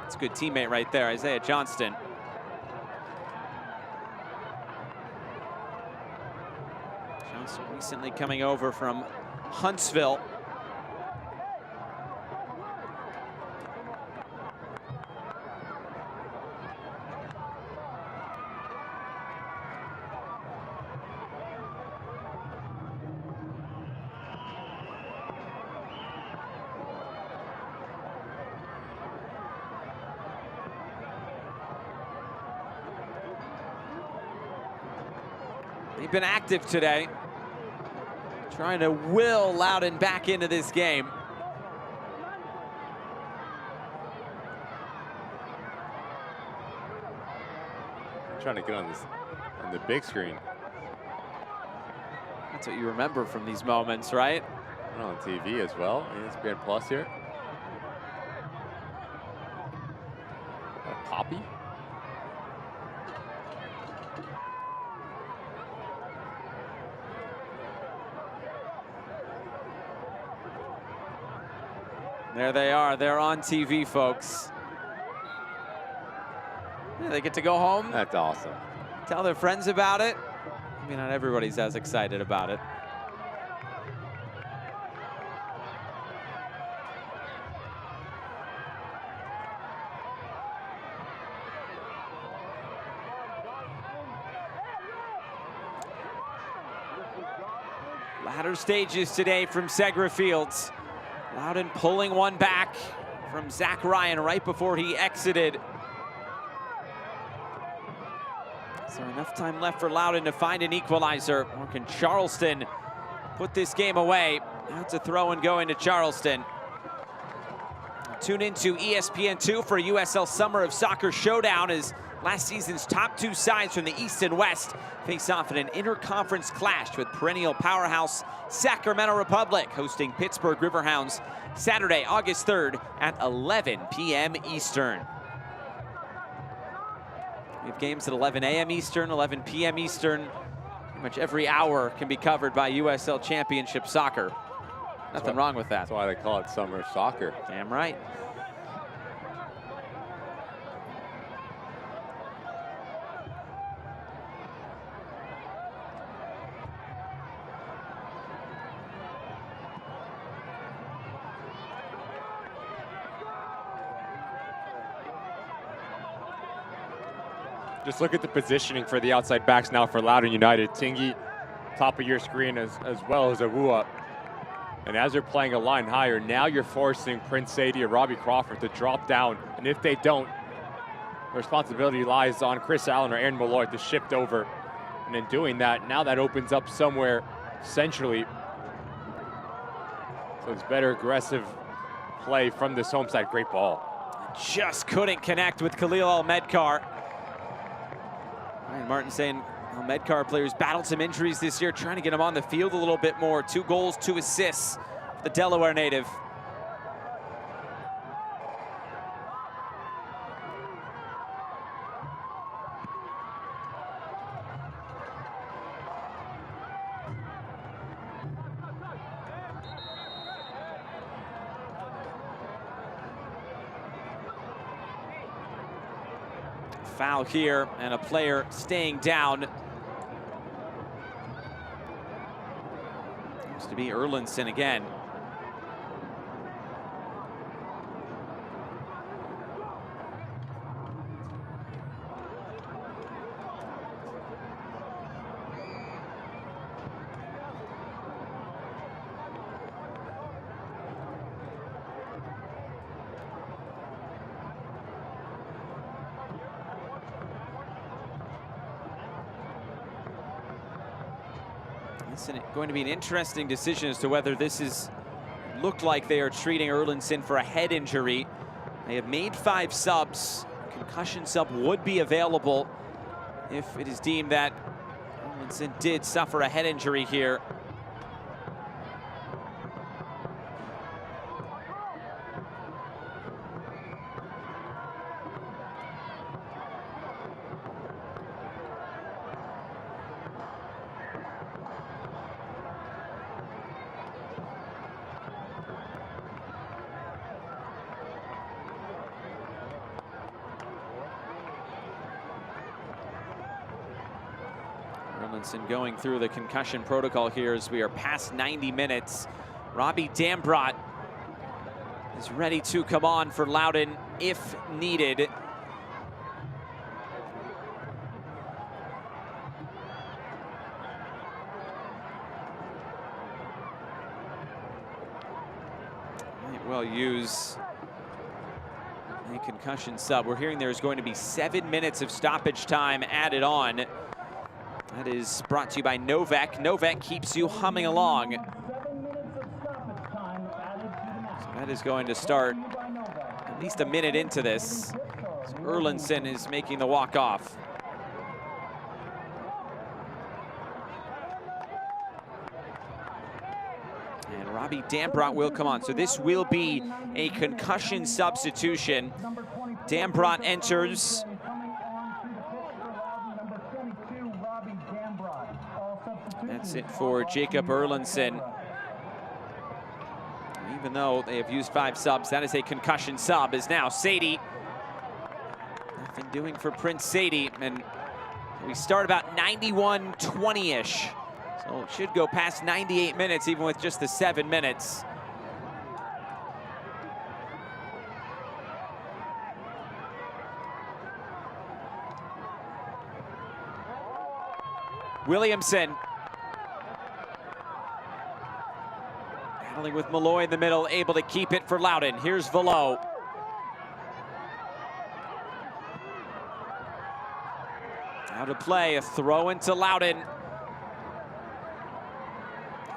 That's a good teammate right there, Isaiah Johnston. Johnston recently coming over from Huntsville. They've been active today, trying to will Loudoun back into this game. I'm trying to get on the big screen. That's what you remember from these moments, right? And on TV as well. ESPN Plus here. Poppy. There they are. They're on TV, folks. Yeah, they get to go home. That's awesome. Tell their friends about it. I mean, not everybody's as excited about it. Latter stages today from Segra Fields. Loudoun pulling one back from Zach Ryan right before he exited. Is there enough time left for Loudoun to find an equalizer? Or can Charleston put this game away? That's a throw and go into Charleston. Tune into ESPN2 for a USL Summer of Soccer showdown as last season's top two sides from the East and West face off in an interconference clash with perennial powerhouse Sacramento Republic hosting Pittsburgh Riverhounds Saturday, August 3rd at 11 p.m. Eastern. We have games at 11 a.m. Eastern, 11 p.m. Eastern. Pretty much every hour can be covered by USL Championship soccer. Nothing wrong with that. That's why they call it summer soccer. Damn right. Just look at the positioning for the outside backs now for Loudoun United. Tingy, top of your screen, as well as Awua. And as they're playing a line higher, now you're forcing Prince Sadie or Robbie Crawford to drop down. And if they don't, the responsibility lies on Chris Allen or Aaron Malloy to shift over. And in doing that, now that opens up somewhere centrally. So it's better aggressive play from this home side. Great ball. Just couldn't connect with Khalil Al-Medkar. Ryan Martin saying Al-Medkar players battled some injuries this year, trying to get him on the field a little bit more. 2 goals, 2 assists for the Delaware native. Foul here and a player staying down. Seems to be Erlinson again. It's going to be an interesting decision as to whether this is looked like they are treating Erlandson for a head injury. They have made 5 subs. Concussion sub would be available if it is deemed that Erlandson did suffer a head injury here. Erlandson going through the concussion protocol here as we are past 90 minutes. Robbie Dambrot is ready to come on for Loudoun if needed. Might well use a concussion sub. We're hearing there's going to be 7 minutes of stoppage time added on. That is brought to you by Novak. Novak keeps you humming along. So that is going to start at least a minute into this. So Erlandson is making the walk-off. And Robbie Dambrot will come on. So this will be a concussion substitution. Dambrot enters. That's it for Jacob Erlandson. Even though they have used 5 subs, that is a concussion sub, is now Sadie. Nothing doing for Prince Sadie, and we start about 91-20-ish. So it should go past 98 minutes, even with just the 7 minutes. Williamson. Battling with Malloy in the middle, able to keep it for Loudoun. Here's Velo. Now to play, a throw into Loudoun.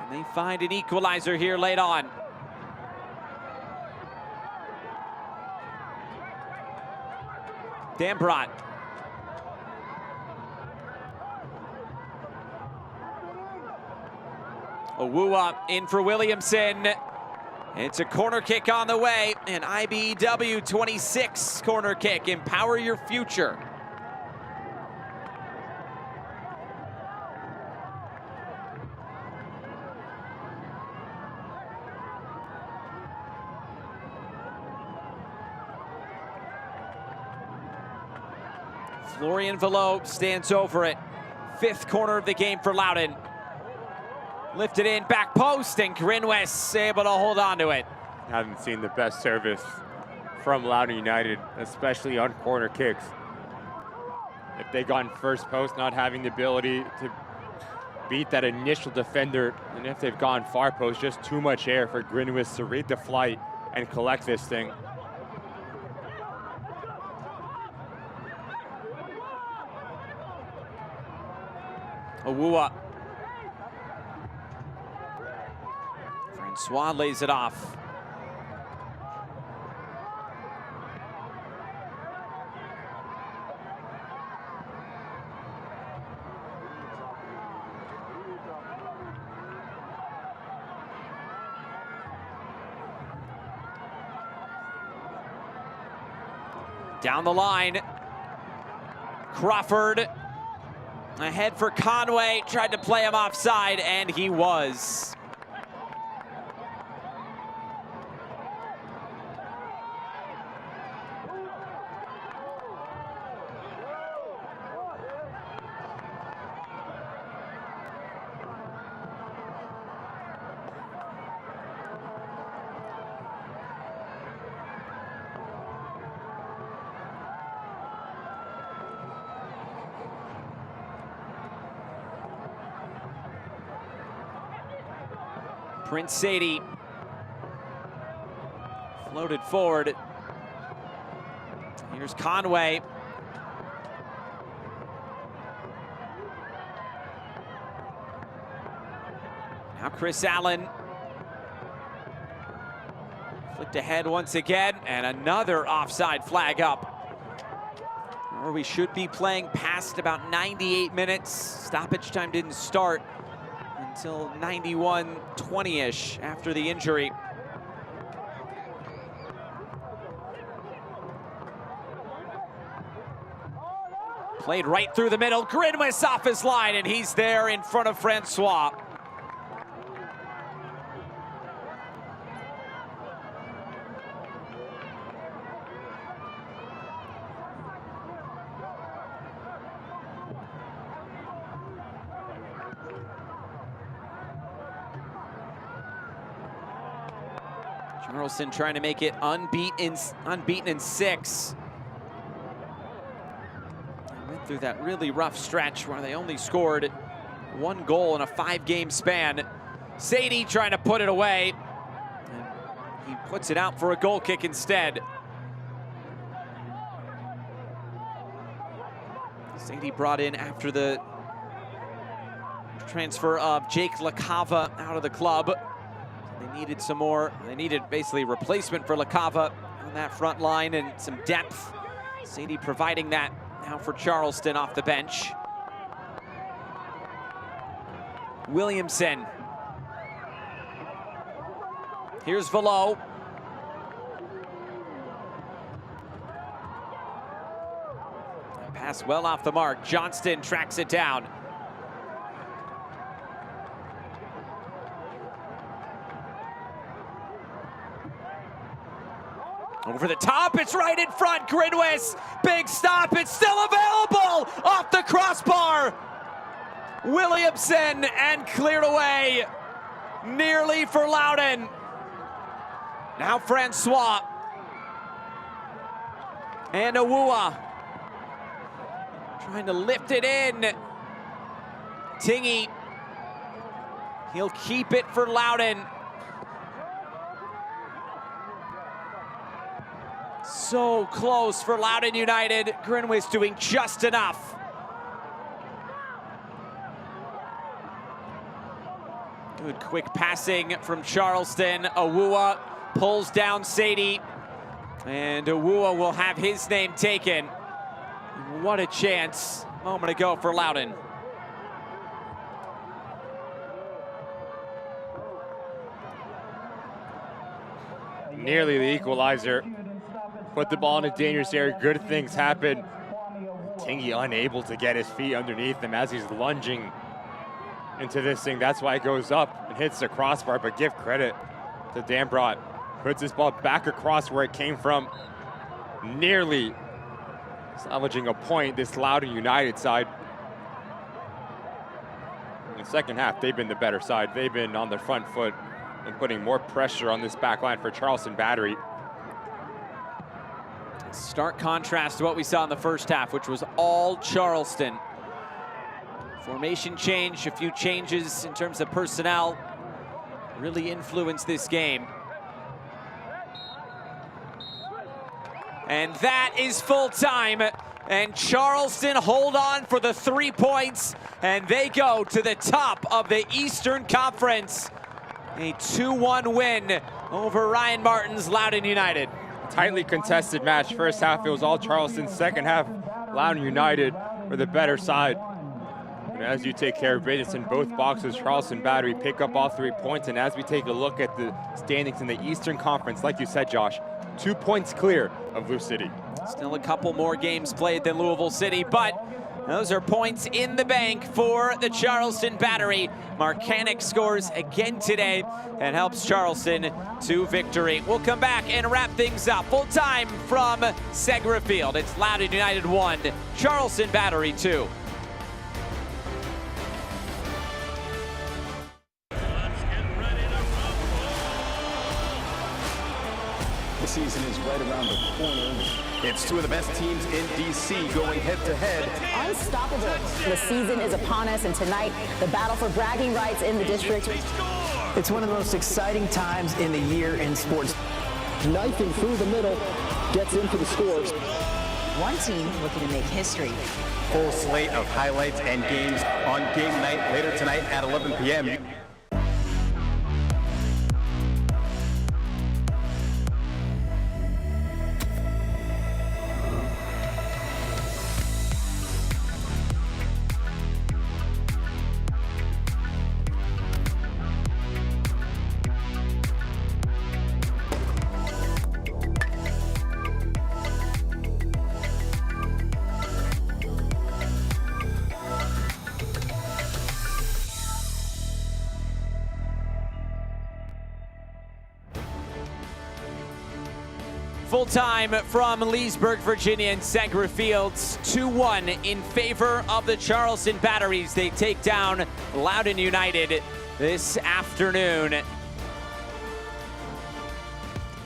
And they find an equalizer here late on. Dambrot. Owuwa in for Williamson. It's a corner kick on the way. An IBEW 26 corner kick. Empower your future. Florian Velo stands over it. 5th corner of the game for Loudoun. Lifted in, back post, and Grinwis able to hold on to it. Haven't seen the best service from Loudoun United, especially on corner kicks. If they gone first post, not having the ability to beat that initial defender, and if they've gone far post, just too much air for Grinwis to read the flight and collect this thing. Owuwa. Francois lays it off. Down the line. Crawford. Ahead for Conway. Tried to play him offside, and he was. Prince Sadie floated forward. Here's Conway. Chris Allen flicked ahead once again, and another offside flag up. Or we should be playing past about 98 minutes. Stoppage time didn't start until 91-20-ish after the injury. Played right through the middle. Grinwis off his line, and he's there in front of Francois. Charleston trying to make it unbeaten in 6. They went through that really rough stretch where they only scored 1 goal in a 5-game span. Sadie trying to put it away. And he puts it out for a goal kick instead. Sadie brought in after the transfer of Jake LaCava out of the club. They needed some more. They needed basically replacement for LaCava on that front line and some depth. Sadie providing that now for Charleston off the bench. Williamson. Here's Velo. Pass well off the mark. Johnston tracks it down. Over the top, it's right in front. Grinwis, big stop, it's still available off the crossbar. Williamson, and cleared away nearly for Loudoun. Now Francois and Awua trying to lift it in. Tingy, he'll keep it for Loudoun. So close for Loudoun United. Grinwis doing just enough. Good quick passing from Charleston. Awua pulls down Sadie, and Awua will have his name taken. What a chance a moment ago for Loudoun. Nearly the equalizer. Put the ball in a dangerous area. Good things happen. Tingy unable to get his feet underneath him as he's lunging into this thing. That's why it goes up and hits the crossbar, but give credit to Dambrot. Puts this ball back across where it came from. Nearly salvaging a point, this Loudoun United side. In the second half, they've been the better side. They've been on their front foot and putting more pressure on this back line for Charleston Battery. Stark contrast to what we saw in the first half, which was all Charleston. Formation change, a few changes in terms of personnel really influenced this game. And that is full time. And Charleston hold on for the 3 points, and they go to the top of the Eastern Conference. A 2-1 win over Ryan Martin's Loudoun United. Tightly contested match. First half, it was all Charleston. Second half, Loudoun United were the better side. And as you take care of business in both boxes, Charleston Battery pick up all 3 points. And as we take a look at the standings in the Eastern Conference, like you said, Josh, 2 points clear of Lou City. Still a couple more games played than Louisville City, but those are points in the bank for the Charleston Battery. Marcanic scores again today and helps Charleston to victory. We'll come back and wrap things up. Full time from Segra Field. It's Loudoun United 1, Charleston Battery 2. The season is right around the corner. It's two of the best teams in DC going head-to-head. Unstoppable. The season is upon us, and tonight, the battle for bragging rights in the district. It's one of the most exciting times in the year in sports. Knifing through the middle, gets into the scores. One team looking to make history. Full slate of highlights and games on game night later tonight at 11 p.m. Full time from Leesburg, Virginia and Segra Fields, 2-1 in favor of the Charleston Batteries. They take down Loudoun United this afternoon.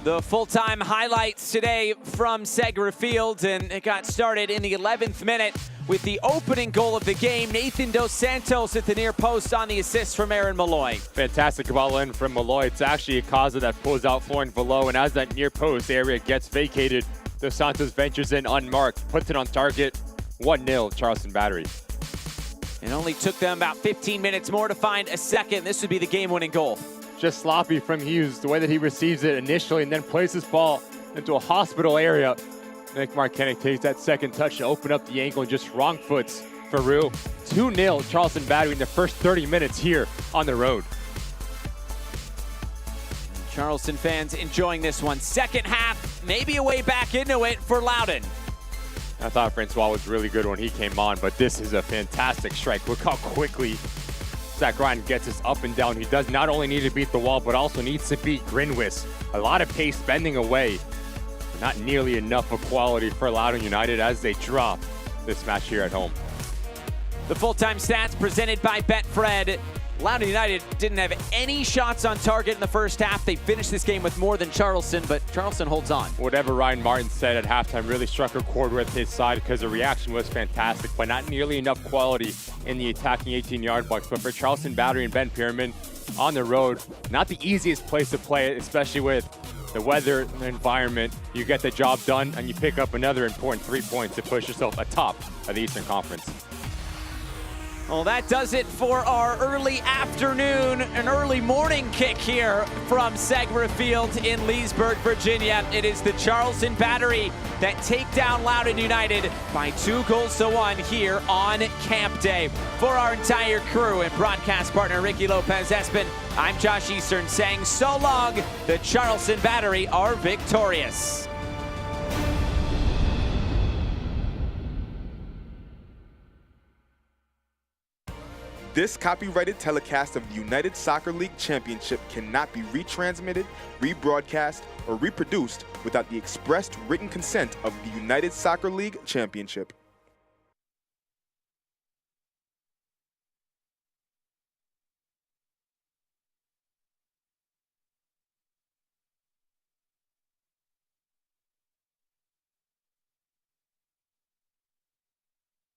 The full-time highlights today from Segra Fields, and it got started in the 11th minute with the opening goal of the game. Nathan Dos Santos at the near post on the assist from Aaron Malloy. Fantastic ball in from Malloy. It's actually a causa that pulls out Florian Velo, and as that near post area gets vacated, Dos Santos ventures in unmarked, puts it on target. 1-0 Charleston Battery. It only took them about 15 minutes more to find a second. This would be the game-winning goal. Just sloppy from Hughes, the way that he receives it initially and then plays his ball into a hospital area. Nick Markenik takes that second touch to open up the ankle and just wrong foots for Rue. 2-0 Charleston Battery in the first 30 minutes here on the road. Charleston fans enjoying this one. Second half, maybe a way back into it for Loudoun. I thought Francois was really good when he came on, but this is a fantastic strike. Look how quickly Zach Ryan gets us up and down. He does not only need to beat the wall, but also needs to beat Grinwis. A lot of pace bending away. But not nearly enough of quality for Loudoun United as they drop this match here at home. The full-time stats presented by Betfred. Loudoun United didn't have any shots on target in the first half. They finished this game with more than Charleston, but Charleston holds on. Whatever Ryan Martin said at halftime really struck a chord with his side because the reaction was fantastic, but not nearly enough quality in the attacking 18-yard box. But for Charleston Battery and Ben Pierman on the road, not the easiest place to play it, especially with the weather and the environment. You get the job done and you pick up another important 3 points to push yourself atop of the Eastern Conference. Well, that does it for our early afternoon and early morning kick here from Segra Field in Leesburg, Virginia. It is the Charleston Battery that take down Loudoun United by 2-1 here on Camp Day. For our entire crew and broadcast partner Ricky Lopez-Espin, I'm Josh Eastern saying so long. The Charleston Battery are victorious. This copyrighted telecast of the United Soccer League Championship cannot be retransmitted, rebroadcast, or reproduced without the expressed written consent of the United Soccer League Championship.